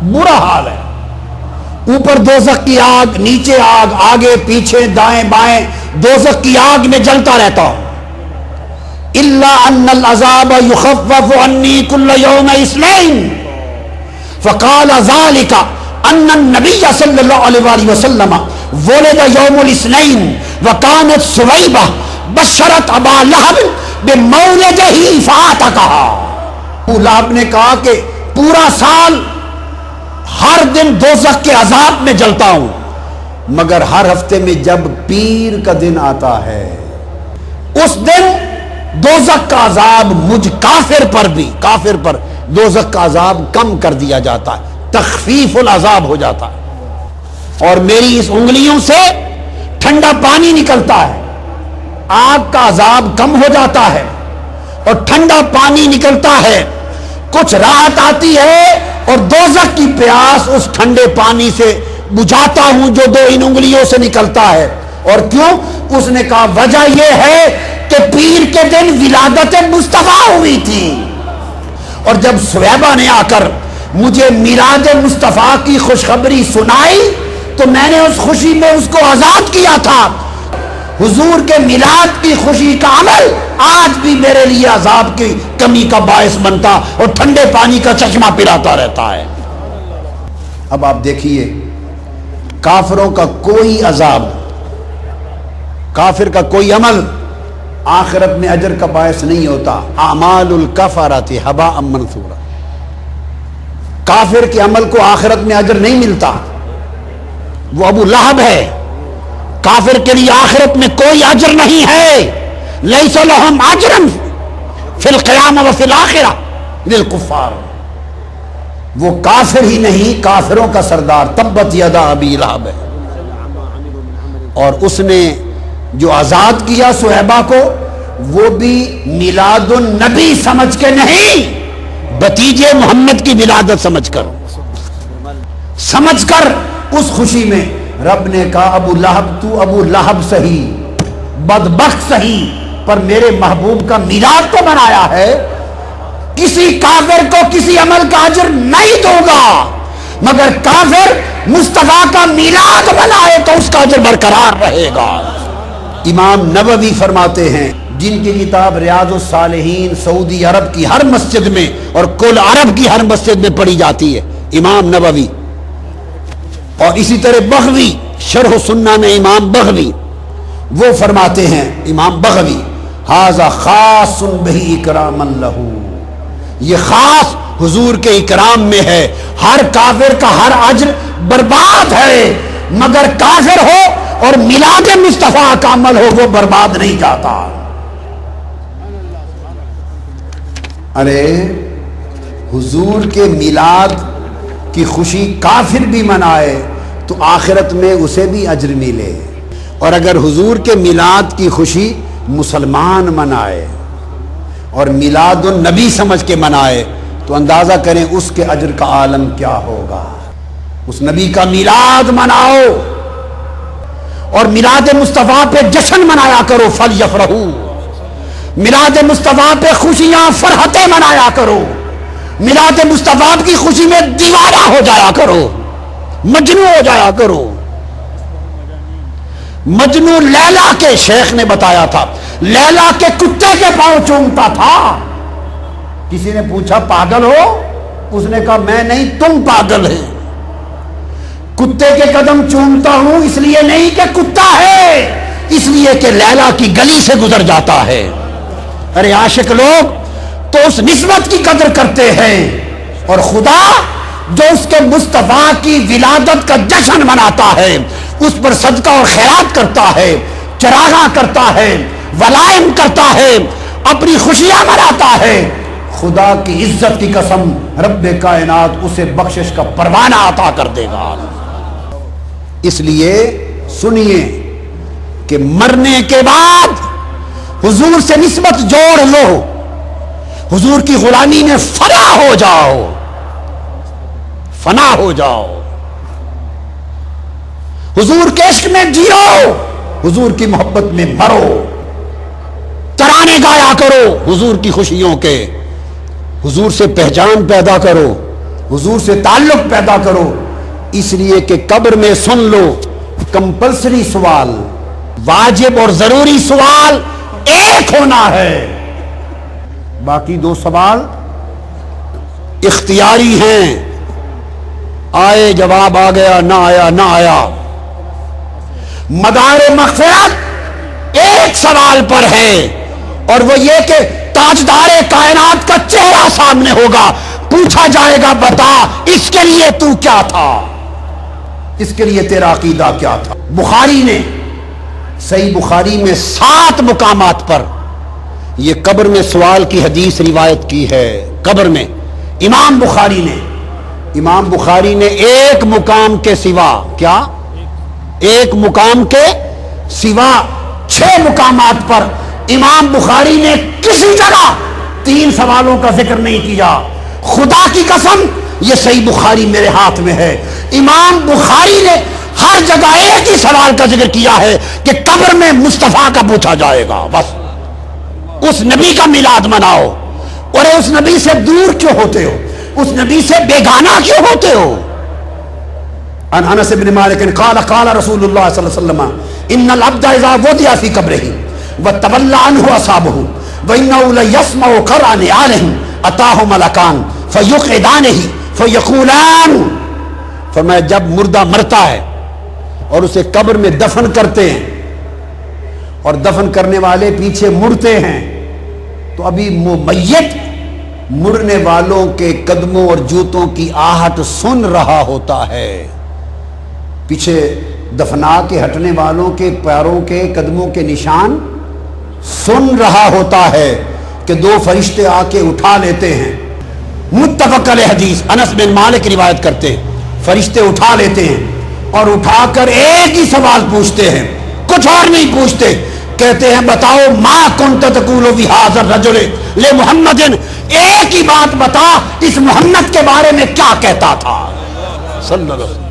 برا حال ہے. اوپر دوزخ کی آگ، نیچے آگ، آگے پیچھے دائیں بائیں دوزخ کی آگ میں جلتا رہتا ہوں. الا ان العذاب يخفف عني كل يوم اثنين فقال ذلك ان النبي صلى الله عليه وسلم ولد يوم الاثنين وكانت سويبة بشرت ابا لہب بمولده فاتقها. ابو لہب نے کہا کہ پورا سال ہر دن دوزخ کے عذاب میں جلتا ہوں، مگر ہر ہفتے میں جب پیر کا دن آتا ہے اس دن دوزخ کا عذاب مجھ کافر پر بھی، کافر پر دوزخ کا عذاب کم کر دیا جاتا ہے، تخفیف العذاب ہو جاتا ہے. اور میری اس انگلیوں سے ٹھنڈا پانی نکلتا ہے، آگ کا عذاب کم ہو جاتا ہے اور ٹھنڈا پانی نکلتا ہے، کچھ راحت آتی ہے اور دوزخ کی پیاس اس ٹھنڈے پانی سے بجھاتا ہوں جو ان انگلیوں سے نکلتا ہے. اور کیوں؟ اس نے کہا وجہ یہ ہے کہ پیر کے دن ولادت مصطفیٰ ہوئی تھی، اور جب سویبہ نے آ کر مجھے میلاد مصطفیٰ کی خوشخبری سنائی تو میں نے اس خوشی میں اس کو آزاد کیا تھا. حضور کے میلاد کی خوشی کا عمل آج بھی میرے لیے عذاب کی کمی کا باعث بنتا اور ٹھنڈے پانی کا چشمہ پلاتا رہتا ہے۔ اب آپ دیکھیے کافروں کا کوئی عذاب، کافر کا کوئی عمل آخرت میں اجر کا باعث نہیں ہوتا۔ اعمال الکفرۃ ھباء منثورا، کافر کے عمل کو آخرت میں اجر نہیں ملتا۔ وہ ابو لہب ہے، کافر کے لیے آخرت میں کوئی اجر نہیں ہے۔ لیس لہم اجر فی القیامہ وفی الآخرہ للکفار، وہ کافر ہی نہیں، کافروں کا سردار تبت یدا ابی لہب ہے۔ اور اس نے جو آزاد کیا صہیبہ کو، وہ بھی میلاد النبی سمجھ کے نہیں، بھتیجے محمد کی ولادت سمجھ کر اس خوشی میں رب نے کہا ابو لہب تو ابو لہب سہی، بدبخت سہی، پر میرے محبوب کا میلاد تو منایا ہے۔ کسی کافر کو کسی عمل کا اجر نہیں دوں گا، مگر کافر مصطفیٰ کا میلاد منائے تو اس کا اجر برقرار رہے گا۔ امام نووی فرماتے ہیں، جن کی کتاب ریاض الصالحین سعودی عرب کی ہر مسجد میں اور کل عرب کی ہر مسجد میں پڑھی جاتی ہے، امام نووی، اور اسی طرح بغوی شرح سنہ میں امام بغوی، وہ فرماتے ہیں امام بغوی، ھذا خاص بہ اکراما لہ، یہ خاص حضور کے اکرام میں ہے۔ ہر کافر کا ہر اجر برباد ہے، مگر کافر ہو اور میلاد مصطفیٰ کا عمل ہو وہ برباد نہیں جاتا۔ ارے حضور کے میلاد کی خوشی کافر بھی منائے تو آخرت میں اسے بھی اجر ملے، اور اگر حضور کے میلاد کی خوشی مسلمان منائے اور میلاد النبی سمجھ کے منائے تو اندازہ کریں اس کے اجر کا عالم کیا ہوگا۔ اس نبی کا میلاد مناؤ اور میلاد مصطفیٰ پہ جشن منایا کرو، فلیفرحوا، میلاد مصطفیٰ پہ خوشیاں فرحتیں منایا کرو، میلاد مصطفیٰ کی خوشی میں دیوانہ ہو جایا کرو، مجنون ہو جایا کرو۔ مجنون لیلا کے شیخ نے بتایا تھا، لیلا کے کتے کے پاؤں چومتا تھا۔ کسی نے پوچھا پاگل ہو؟ اس نے کہا میں نہیں، تم پاگل ہیں، کتے کے قدم چومتا ہوں اس لیے نہیں کہ کتا ہے، اس لیے کہ لیلا کی گلی سے گزر جاتا ہے۔ ارے عاشق لوگ تو اس نسبت کی قدر کرتے ہیں، اور خدا جو اس کے مصطفیٰ کی ولادت کا جشن مناتا ہے، اس پر صدقہ اور خیرات کرتا ہے، چراغاں کرتا ہے، ولائم کرتا ہے، اپنی خوشیاں مناتا ہے، خدا کی عزت کی قسم رب کائنات اسے بخشش کا پروانہ عطا کر دے گا۔ اس لیے سنیے کہ مرنے کے بعد حضور سے نسبت جوڑ لو، حضور کی غلامی میں فنا ہو جاؤ، فنا ہو جاؤ، حضور کے عشق میں جیو، حضور کی محبت میں مرو، ترانے گایا کرو حضور کی خوشیوں کے، حضور سے پہچان پیدا کرو، حضور سے تعلق پیدا کرو۔ اس لیے کہ قبر میں سن لو، کمپلسری سوال، واجب اور ضروری سوال ایک ہونا ہے، باقی دو سوال اختیاری ہیں، آئے جواب آ گیا، نہ آیا نہ آیا۔ مدار مغفرت ایک سوال پر ہے، اور وہ یہ کہ تاجدار کائنات کا چہرہ سامنے ہوگا، پوچھا جائے گا بتا اس کے لیے تو کیا تھا، اس کے لیے تیرا عقیدہ کیا تھا۔ بخاری نے صحیح بخاری میں 7 مقامات پر یہ قبر میں سوال کی حدیث روایت کی ہے۔ قبر میں امام بخاری نے ایک مقام کے سوا، کیا ایک مقام کے سوا 6 مقامات پر امام بخاری نے کسی جگہ 3 سوالوں کا ذکر نہیں کیا۔ خدا کی قسم یہ صحیح بخاری میرے ہاتھ میں ہے، امام بخاری نے ہر جگہ ایک ہی سوال کا ذکر کیا ہے کہ قبر میں مصطفیٰ کا پوچھا جائے گا، بس اس نبی کا میلاد مناؤ۔ اور اس نبی سے دور کیوں ہوتے ہو؟ اس نبی سے بیگانہ کیوں ہوتے ہو؟ عن انس بن مالک قال قال رسول اللہ صلی اللہ علیہ وسلم ان العبد اذا وضع في قبره وتولى عنه اصحابه وانه ليسمع قرع نعالهم اتاه ملكان فيقعدانه فيقولان، فرمایا جب مردہ مرتا ہے اور اسے قبر میں دفن کرتے ہیں اور دفن کرنے والے پیچھے مڑتے ہیں تو ابھی میت مڑنے والوں کے قدموں اور جوتوں کی آہٹ سن رہا ہوتا ہے، پیچھے دفنا کے ہٹنے والوں کے پیروں کے قدموں کے نشان سن رہا ہوتا ہے کہ دو فرشتے آ کے اٹھا لیتے ہیں۔ متفق علیہ حدیث، انس بن مالک روایت کرتے ہیں فرشتے اٹھا لیتے ہیں اور اٹھا کر ایک ہی سوال پوچھتے ہیں، کچھ اور نہیں پوچھتے، کہتے ہیں بتاؤ ما کنت تقول فی ھذا الرجل لمحمد، ایک ہی بات بتا اس محمد کے بارے میں کیا کہتا تھا صلی اللہ علیہ وسلم۔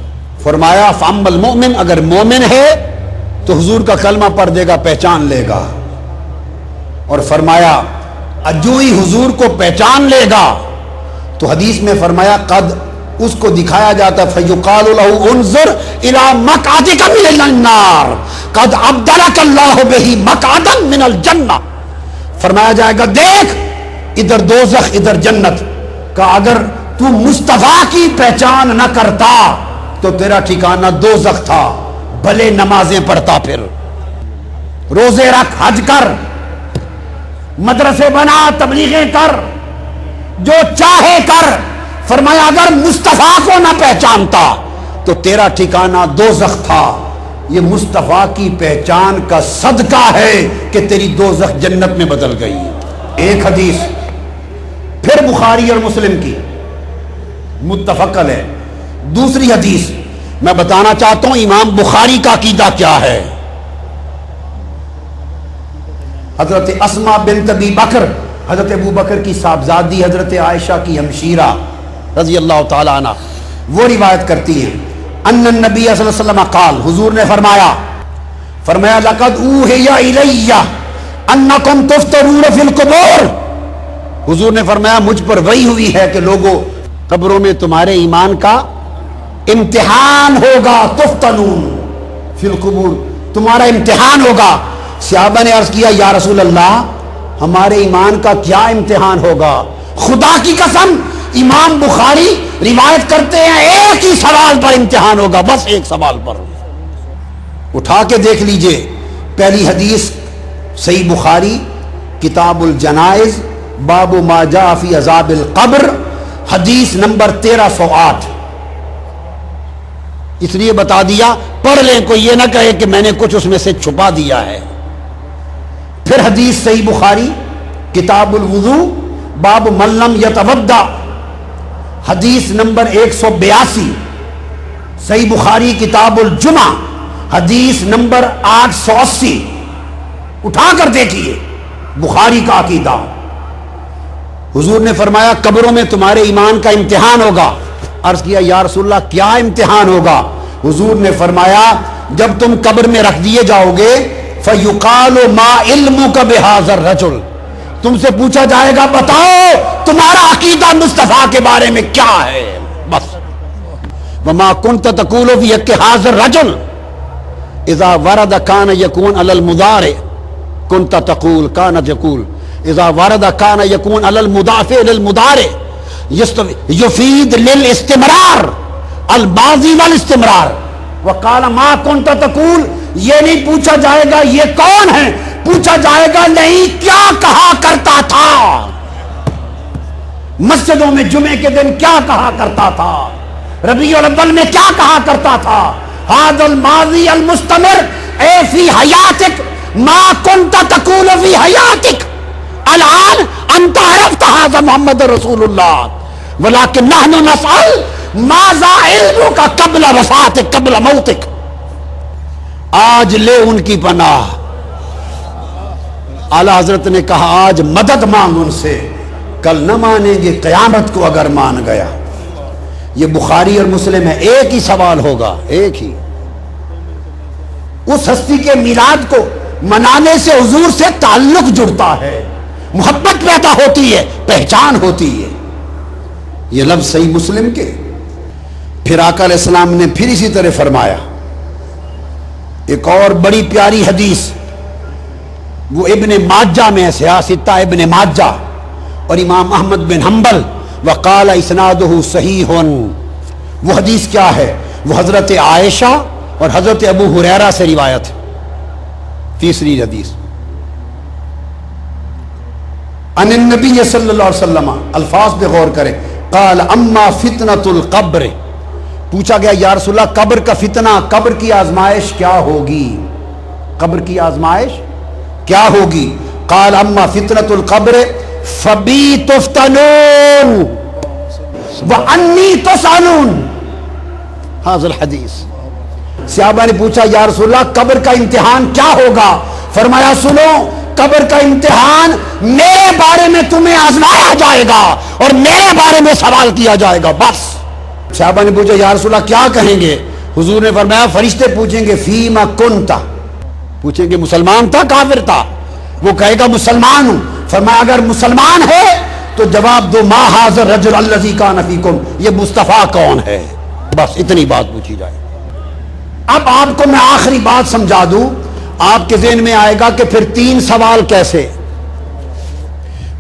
فرمایا فاما المؤمن، اگر مومن ہے تو حضور کا کلمہ پڑھ دے گا، پہچان لے گا، اور فرمایا جو ہی حضور کو پہچان لے گا تو حدیث میں فرمایا قد، اس کو دکھایا جاتا فیقال له انظر الى مقعدک من النار قد ابدلک اللہ بہ مقعدا من الجنہ، فرمایا جائے گا دیکھ ادھر دوزخ ادھر جنت کا، اگر تو مصطفیٰ کی پہچان نہ کرتا تو تیرا ٹھکانہ دوزخ تھا، بھلے نمازیں پڑھتا، پھر روزے رکھ، حج کر، مدرسے بنا، تبلیغیں کر، جو چاہے کر، فرمایا اگر مصطفیٰ کو نہ پہچانتا تو تیرا ٹھکانہ دوزخ تھا، یہ مصطفیٰ کی پہچان کا صدقہ ہے کہ تیری دوزخ جنت میں بدل گئی۔ ایک حدیث پھر بخاری اور مسلم کی متفق ہے، دوسری حدیث میں بتانا چاہتا ہوں امام بخاری کا عقیدہ کیا ہے۔ حضرت اسماء بنت ابی بکر، حضرت ابو بکر کی صاحبزادی، حضرت عائشہ کی ہمشیرہ رضی اللہ تعالی عنہ، وہ روایت کرتی ہیں ان النبی صلی اللہ علیہ وسلم قال، حضور نے فرمایا لقد اوحی الی انکم تفترون فی القبور، حضور نے فرمایا مجھ پر وحی ہوئی ہے کہ لوگوں قبروں میں تمہارے ایمان کا امتحان ہوگا، تفتنون فی القبور، تمہارا امتحان ہوگا۔ صحابہ نے عرض کیا یا رسول اللہ ہمارے ایمان کا کیا امتحان ہوگا؟ خدا کی قسم امام بخاری روایت کرتے ہیں ایک ہی سوال پر امتحان ہوگا، بس ایک سوال پر، اٹھا کے دیکھ لیجئے۔ پہلی حدیث صحیح بخاری کتاب الجنائز باب ما جاء فی عذاب القبر، حدیث نمبر 1308، اس لیے بتا دیا پڑھ لیں، کوئی یہ نہ کہے کہ میں نے کچھ اس میں سے چھپا دیا ہے۔ پھر حدیث صحیح بخاری کتاب الوضو باب من لم یتوضا، حدیث نمبر 182، صحیح بخاری کتاب الجمعہ حدیث نمبر 880، اٹھا کر دیکھیے بخاری کا عقیدہ۔ حضور نے فرمایا قبروں میں تمہارے ایمان کا امتحان ہوگا۔ عرض کیا یا رسول اللہ کیا امتحان ہوگا؟ حضور نے فرمایا جب تم قبر میں رکھ دیے جاؤ گے فَيُقَالُ مَا عِلْمُكَ بِهَذَا الرَّجُلِ، تم سے پوچھا جائے گا بتاؤ تمہارا عقیدہ مصطفیٰ کے بارے میں کیا ہے، بس وَمَا كُنْتَ تَقُولُ فِي حَقِّ هَذَا الرَّجُلِ اِذَا وَرَدَ كَانَ يَكُونَ عَلَى الْمُضَارِعِ كُنْتَ تَقُول كَانَ يَقُول اِذَا وَرَدَ كَانَ يَكُونَ عَلَى الْمُضَافِ لِلْمُضَارِعِ يفید للاستمرار الماضی والاستمرار۔ وقال ما كنت تقول، یہ نہیں پوچھا جائے گا یہ کون ہے، پوچھا جائے گا نہیں کیا کہا کرتا تھا، مسجدوں میں جمعے کے دن کیا کہا کرتا تھا، ربیع الاول میں کیا کہا کرتا تھا، هذا الماضی المستمر اے فی حیاتک ما كنت تقول فی حیاتک، الان انت عرفت هذا محمد رسول اللہ ولكن نحن نسأل ماذا علمك قبل وفاتك قبل موتك۔ آج لے ان کی پناہ، اعلی حضرت نے کہا آج مدد مانگ ان سے، کل نہ مانیں گے قیامت کو اگر مان گیا۔ یہ بخاری اور مسلم ہے، ایک ہی سوال ہوگا، ایک ہی۔ اس ہستی کے میلاد کو منانے سے حضور سے تعلق جڑتا ہے، محبت پیدا ہوتی ہے، پہچان ہوتی ہے۔ یہ لفظ صحیح مسلم کے۔ پھر پھر آقا علیہ السلام نے پھر اسی طرح فرمایا. ایک اور بڑی پیاری حدیث وہ ابن ماجہ میں ہے، سیاستہ ابن ماجہ اور امام احمد بن حنبل، وقال اسنادہ صحیح. وہ حدیث کیا ہے؟ وہ حضرت عائشہ اور حضرت ابو ہریرہ سے روایت ہے. تیسری حدیث ان النبی صلی اللہ علیہ وسلم، الفاظ پہ غور کریں. قال اما فتنۃ القبر، پوچھا گیا یا رسول اللہ قبر کا فتنہ، قبر کی آزمائش کیا ہوگی؟ قبر کی آزمائش کیا ہوگی؟ قال اما فتنۃ القبر فبی تفتنون وانی تسألون. حاضر الحدیث. صحابہ نے پوچھا یا رسول اللہ قبر کا امتحان کیا ہوگا؟ فرمایا سنو، قبر کا امتحان میرے بارے میں تمہیں آزمایا جائے گا اور میرے بارے میں سوال کیا جائے گا. بس. صحابہ نے پوچھا یا رسول اللہ کیا کہیں گے؟ حضور نے فرمایا فرشتے پوچھیں گے فیما کنتا، پوچھیں گے مسلمان تھا کافر تھا؟ وہ کہے گا مسلمان ہوں. فرمایا اگر مسلمان ہے تو جواب دو ما ھذا الرجل الذی کان فیکم، یہ مصطفیٰ کون ہے؟ بس اتنی بات پوچھی جائے. اب آپ کو میں آخری بات سمجھا دوں، آپ کے ذہن میں آئے گا کہ پھر 3 سوال کیسے؟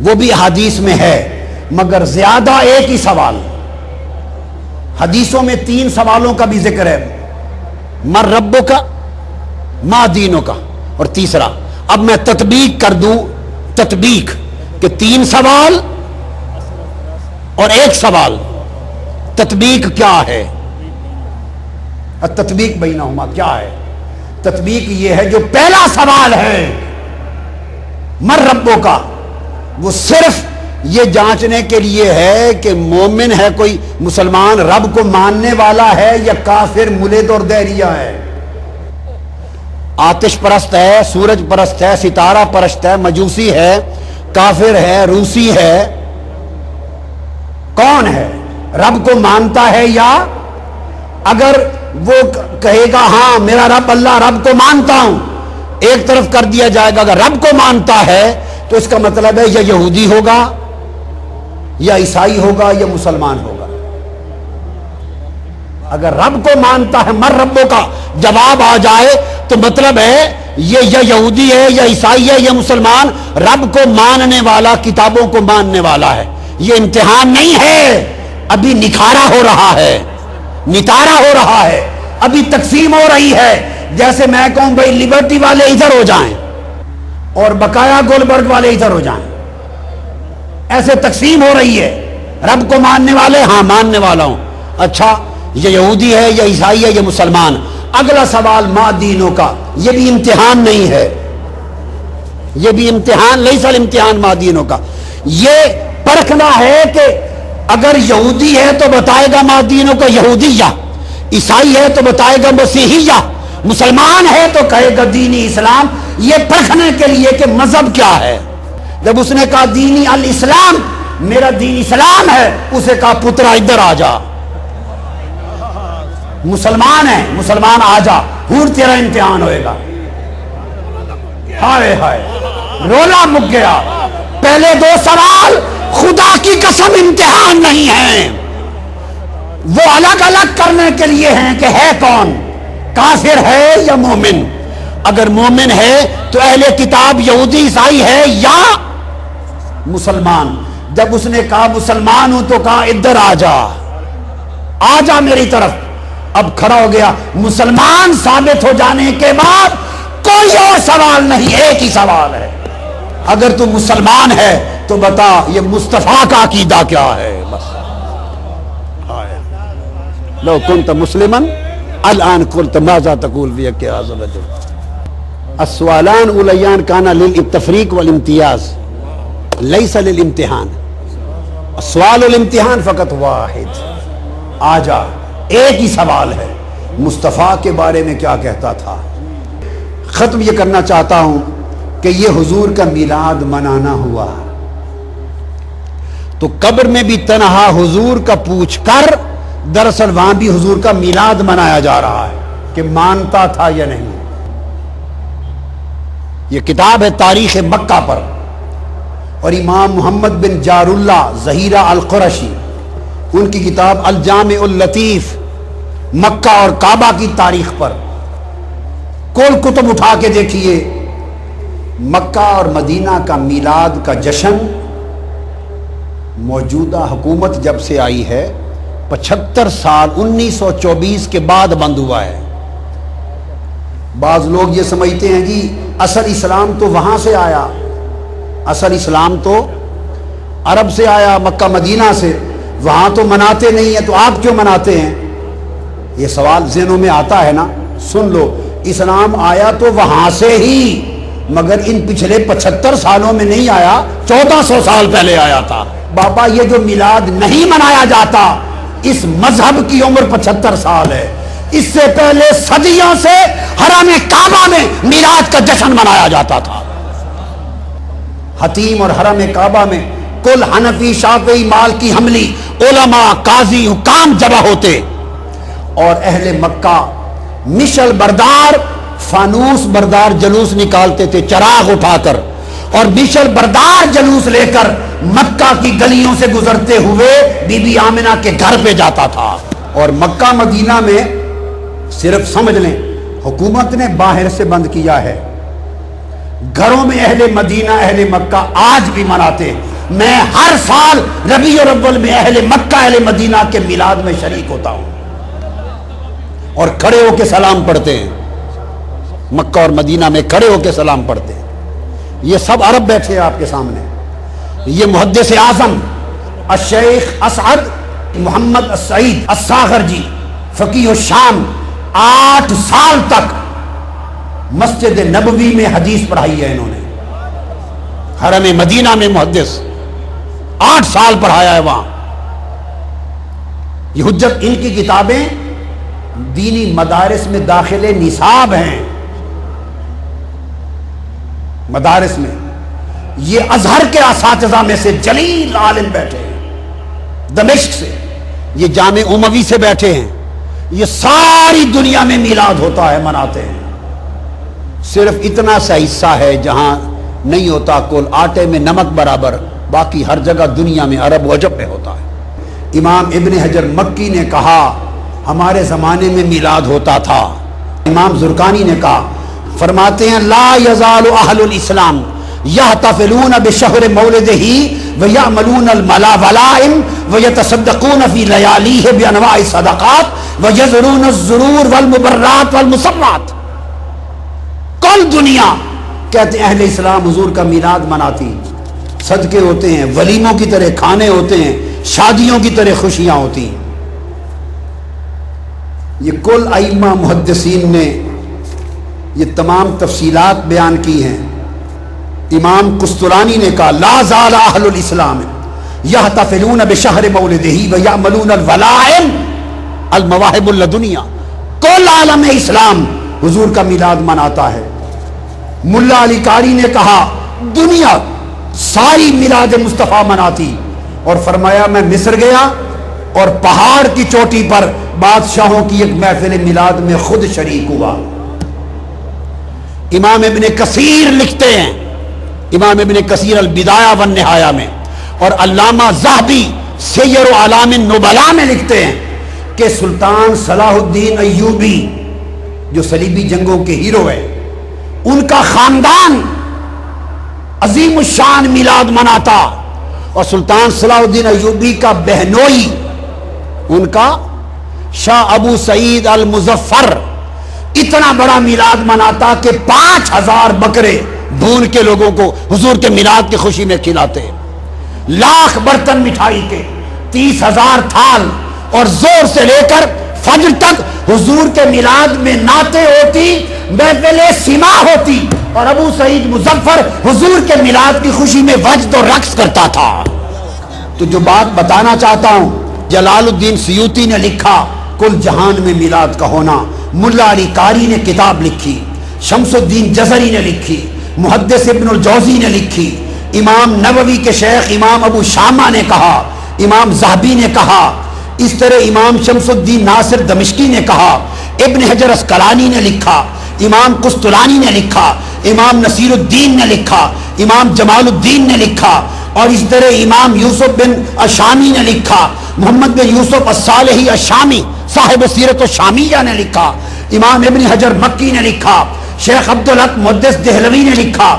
وہ بھی حدیث میں ہے مگر زیادہ ایک ہی سوال. حدیثوں میں 3 سوالوں کا بھی ذکر ہے، من ربو کا، ما دینوں کا، اور تیسرا. اب میں تطبیق کر دوں، تطبیق کہ 3 سوال اور 1 سوال. تطبیق کیا ہے؟ التطبیق بینہما کیا ہے؟ تطبیق یہ ہے جو پہلا سوال ہے من ربو کا، وہ صرف یہ جانچنے کے لیے ہے کہ مومن ہے کوئی مسلمان رب کو ماننے والا ہے یا کافر ملد اور دہریہ ہے، آتش پرست ہے، سورج پرست ہے، ستارہ پرست ہے، مجوسی ہے، کافر ہے، روسی ہے. کون ہے؟ رب کو مانتا ہے یا اگر وہ کہے گا ہاں میرا رب اللہ رب کو مانتا ہوں، ایک طرف کر دیا جائے گا. اگر رب کو مانتا ہے تو اس کا مطلب ہے یا یہودی ہوگا یا عیسائی ہوگا یا مسلمان ہوگا. اگر رب کو مانتا ہے من ربوں کا جواب آ جائے تو مطلب ہے یہ یا یہودی ہے یا عیسائی ہے یا مسلمان، رب کو ماننے والا، کتابوں کو ماننے والا ہے. یہ امتحان نہیں ہے، ابھی نکھارا ہو رہا ہے، نتارا ہو رہا ہے، ابھی تقسیم ہو رہی ہے. جیسے میں کہوں بھائی لبرٹی والے ادھر ہو جائیں اور بقایا گولبرگ والے ادھر ہو جائیں، ایسے تقسیم ہو رہی ہے. رب کو ماننے والے ہاں ماننے والا ہوں، اچھا یہ یہودی ہے یا عیسائی ہے یا مسلمان. اگلا سوال ما دینوں کا، یہ بھی امتحان نہیں ہے، یہ بھی امتحان لیس الامتحان ما دینوں کا. یہ پرکھنا ہے کہ اگر یہودی ہے تو بتائے گا ما دینوں کا یہودیہ، عیسائی ہے تو بتائے گا مسیحیہ، مسلمان ہے تو کہے گا دینی اسلام. یہ پرکھنے کے لیے کہ مذہب کیا ہے. جب اس نے کہا دینی الاسلام، میرا دین اسلام ہے، اسے کہا پترا ادھر آ جا، مسلمان ہے، مسلمان آ جا، ہور تیرا امتحان ہوئے گا. ہائے ہائے رولا مک گیا. پہلے 2 سوال خدا کی قسم امتحان نہیں ہیں، وہ الگ الگ کرنے کے لیے ہیں کہ ہے کون، کافر ہے یا مومن. اگر مومن ہے تو اہل کتاب یہودی عیسائی ہے یا مسلمان. جب اس نے کہا مسلمان ہوں تو کہا ادھر آ جا، آ جا میری طرف. اب کھڑا ہو گیا. مسلمان ثابت ہو جانے کے بعد کوئی اور سوال نہیں، ایک ہی سوال ہے. اگر تو مسلمان ہے تو بتا یہ مصطفیٰ کا عقیدہ کیا ہے. بس لو کنت مسلما الان قلت ماذا تقول فی هذا الرجل. السؤالان اولیان کانا للتفریق والامتیاز لیس للامتحان. السؤال والامتحان فقط واحد. آ جا، ایک ہی سوال ہے، مصطفیٰ کے بارے میں کیا کہتا تھا. ختم یہ کرنا چاہتا ہوں کہ یہ حضور کا میلاد منانا ہوا تو قبر میں بھی تنہا حضور کا پوچھ کر دراصل وہاں بھی حضور کا میلاد منایا جا رہا ہے کہ مانتا تھا یا نہیں. یہ کتاب ہے تاریخ مکہ پر، اور امام محمد بن جار اللہ ظہیرہ القرشی ان کی کتاب الجامع اللطیف مکہ اور کعبہ کی تاریخ پر کل کتب اٹھا کے دیکھیے، مکہ اور مدینہ کا میلاد کا جشن موجودہ حکومت جب سے آئی ہے 75 سال 1924 کے بعد بند ہوا ہے۔ بعض لوگ یہ سمجھتے ہیں جی اصل اسلام تو وہاں سے آیا، اصل اسلام تو عرب سے آیا، مکہ مدینہ سے، وہاں تو مناتے نہیں ہیں تو آپ کیوں مناتے ہیں؟ یہ سوال ذہنوں میں آتا ہے نا۔ سن لو، اسلام آیا تو وہاں سے ہی، مگر ان پچھلے 75 سالوں میں نہیں آیا، 1400 سال پہلے آیا تھا۔ بابا یہ جو میلاد نہیں منایا جاتا، اس مذہب کی عمر 75 سال ہے۔ اس سے پہلے صدیوں سے حرم کعبہ میں میلاد کا جشن منایا جاتا تھا۔ حتیم اور حرم کعبہ میں کل حنفی، شافعی، مالکی، حنبلی علماء، قاضی، حکام جمع ہوتے، اور اہل مکہ مشل بردار، فانوس بردار جلوس نکالتے تھے چراغ اٹھا کر، اور مشل بردار جلوس لے کر مکہ کی گلیوں سے گزرتے ہوئے بی بی آمنہ کے گھر پہ جاتا تھا۔ اور مکہ مدینہ میں صرف سمجھ لیں حکومت نے باہر سے بند کیا ہے، گھروں میں اہل مدینہ اہل مکہ آج بھی مناتے ہیں۔ میں ہر سال ربیع الاول میں اہل مکہ اہل مدینہ کے میلاد میں شریک ہوتا ہوں اور کھڑے ہو کے سلام پڑھتے ہیں، مکہ اور مدینہ میں کھڑے ہو کے سلام پڑھتے ہیں۔ یہ سب عرب بیٹھے ہیں آپ کے سامنے۔ یہ محدث اعظم الشیخ اسعد محمد السعید الصاغر جی فقیہ الشام 8 سال تک مسجد نبوی میں حدیث پڑھائی ہے انہوں نے، حرم مدینہ میں محدث 8 سال پڑھایا ہے وہاں۔ یہ حجت ان کی کتابیں دینی مدارس میں داخل نصاب ہیں، مدارس میں۔ یہ ازہر کے اساتذہ میں سے جلیل عالم بیٹھے ہیں، دمشق سے، یہ جامع اموی سے بیٹھے ہیں، یہ ساری دنیا میں میلاد ہوتا ہے، مناتے ہیں۔ صرف اتنا سا حصہ ہے جہاں نہیں ہوتا، کل آٹے میں نمک برابر، باقی ہر جگہ دنیا میں عرب و عجم میں ہوتا ہے۔ امام ابن حجر مکی نے کہا ہمارے زمانے میں میلاد ہوتا تھا۔ امام زرقانی نے کہا، فرماتے ہیں لا یزال اہل الاسلام یحتفلون بشہر مولدہ ویعملون الولائم ویتصدقون فی لیالیہ بانواع الصدقات ویزرون الزرور والمبرات والمسرات۔ کل دنیا کہتے ہیں اہل اسلام حضور کا میلاد مناتی، صدقے ہوتے ہیں، ولیموں کی طرح کھانے ہوتے ہیں، شادیوں کی طرح خوشیاں ہوتی ہیں۔ یہ کل ائمہ محدثین نے یہ تمام تفصیلات بیان کی ہیں۔ امام قسطلانی نے کہا لا زال اہل الاسلام یحتفلون بشہر مولدہ ویعملون الولائم المواہب اللدنیا۔ کل عالم اسلام حضور کا میلاد مناتا ہے۔ ملا علی قاری نے کہا دنیا ساری میلاد مصطفیٰ مناتی، اور فرمایا میں مصر گیا اور پہاڑ کی چوٹی پر بادشاہوں کی ایک محفل میلاد میں خود شریک ہوا۔ امام ابن کثیر لکھتے ہیں، امام ابن کثیر البدایہ والنہایہ میں، اور علامہ ذہبی سیر اعلام النبلاء میں لکھتے ہیں کہ سلطان صلاح الدین ایوبی جو صلیبی جنگوں کے ہیرو ہیں، ان کا خاندان عظیم الشان میلاد مناتا، اور سلطان صلاح الدین ایوبی کا بہنوئی ان کا شاہ ابو سعید المظفر اتنا بڑا میلاد مناتا کہ 5000 بکرے بھون کے لوگوں کو حضور کے میلاد کی خوشی میں کھلاتے، لاکھ برتن مٹھائی کے، 30,000 تھال، اور زور سے لے کر فجر تک حضور کے میلاد میں نعتیں ہوتی، محفل سما ہوتی، اور ابو سعید مظفر حضور کے میلاد کی خوشی میں وجد و رقص کرتا تھا۔ تو جو بات بتانا چاہتا ہوں، جلال الدین سیوطی نے لکھا کل جہان میں میلاد کا ہونا، ملا علی قاری نے کتاب لکھی، شمس الدین جزری نے لکھی، محدث ابن الجوزی نے لکھی، امام نووی کے شیخ امام ابو شامہ نے کہا، امام ذہبی نے کہا، اس طرح امام شمس الدین ناصر دمشقی نے کہا، ابن حجر اسقلانی نے لکھا، امام قسطلانی نے لکھا، امام نصیر الدین نے لکھا، امام جمال الدین نے لکھا، اور اس طرح امام یوسف بن الشامی نے لکھا، محمد بن یوسف الصالحی الشامی صاحب سیرت الشامیہ نے لکھا، امام ابن حجر مکی نے لکھا، شیخ عبدالحق محدث دہلوی نے لکھا،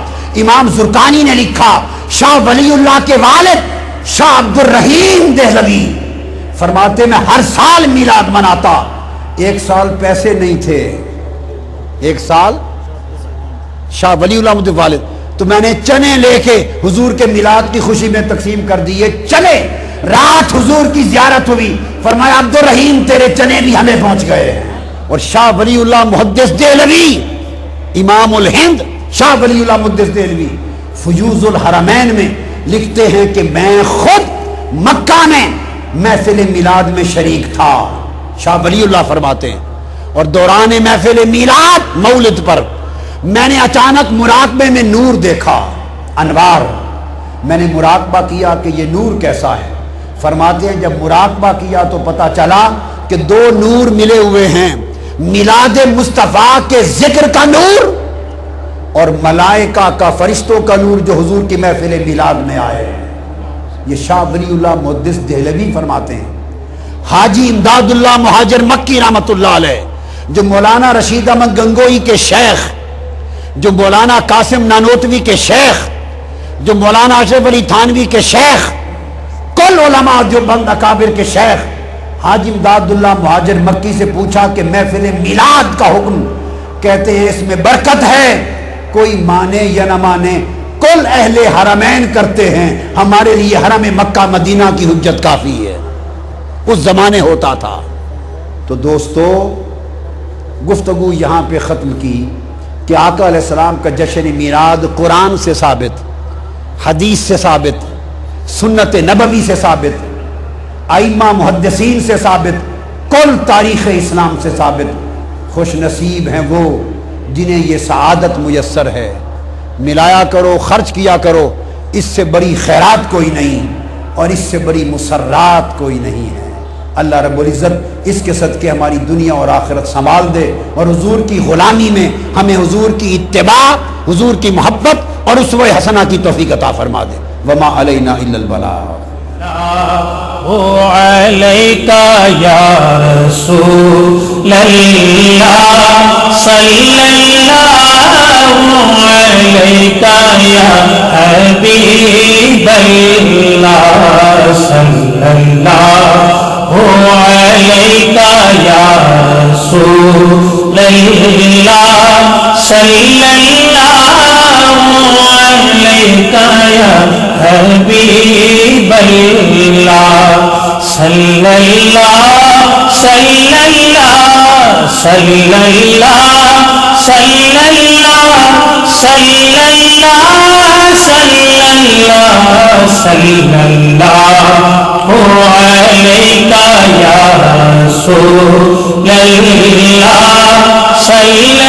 امام زرقانی نے لکھا، شاہ ولی اللہ کے والد شاہ عبد الرحیم دہلوی فرماتے میں ہر سال میلاد مناتا، ایک سال پیسے نہیں تھے، ایک سال شاہ ولی اللہ مجھے والد، تو میں نے چنے لے کے حضور کے میلاد کی خوشی میں تقسیم کر دیے چنے، رات حضور کی زیارت ہوئی، فرمایا عبد الرحیم تیرے چنے بھی ہمیں پہنچ گئے۔ اور شاہ ولی اللہ محدث دہلوی امام الہند شاہ ولی اللہ محدث دہلوی فیوض الحرمین میں لکھتے ہیں کہ میں خود مکہ میں محفل میلاد میں شریک تھا، شاہ ولی اللہ فرماتے ہیں، اور دوران محفل میلاد مولد پر میں نے اچانک مراقبے میں نور دیکھا، انوار، میں نے مراقبہ کیا کہ یہ نور کیسا ہے، فرماتے ہیں جب مراقبہ کیا تو پتا چلا کہ دو نور ملے ہوئے ہیں، میلاد مصطفیٰ کے ذکر کا نور اور ملائکہ کا فرشتوں کا نور جو حضور کی محفل میلاد میں آئے ہیں۔ یہ شاہ ولی اللہ محدث دہلوی فرماتے ہیں۔ حاجی امداد اللہ مہاجر مکی رحمت اللہ علیہ جو مولانا رشید احمد گنگوئی کے شیخ، جو مولانا قاسم نانوتوی کے شیخ، جو مولانا اشرف علی تھانوی کے شیخ، کل علماء جو بند اکابر کے شیخ، حاجی امداد اللہ مہاجر مکی سے پوچھا کہ محفل میلاد کا حکم، کہتے ہیں اس میں برکت ہے، کوئی مانے یا نہ مانے کل اہل حرمین کرتے ہیں، ہمارے لیے حرم مکہ مدینہ کی حجت کافی ہے، اس زمانے ہوتا تھا۔ تو دوستو گفتگو یہاں پہ ختم کی کہ آقا علیہ السلام کا جشن میلاد قرآن سے ثابت، حدیث سے ثابت، سنت نبوی سے ثابت، ائمہ محدثین سے ثابت، کل تاریخ اسلام سے ثابت۔ خوش نصیب ہیں وہ جنہیں یہ سعادت میسر ہے، ملایا کرو، خرچ کیا کرو، اس سے بڑی خیرات کوئی نہیں اور اس سے بڑی مسرات کوئی نہیں ہے۔ اللہ رب العزت اس کے صدقے ہماری دنیا اور آخرت سنبھال دے، اور حضور کی غلامی میں ہمیں حضور کی اتباع، حضور کی محبت اور اسوہ حسنہ کی توفیق عطا فرما دے۔ وما علینا الا البلاغ۔ علیک یا رسول اللہ صلی اللہ علیک یا حبیب اللہ صلی اللہ علیک یا رسول اللہ صلی اللہ علیک یا حبیب اللہ صلی اللہ صلی اللہ صلی اللہ صلی اللہ صلی اللہ صلی اللہ صلی اللہ علیک یا رسول اللہ صلی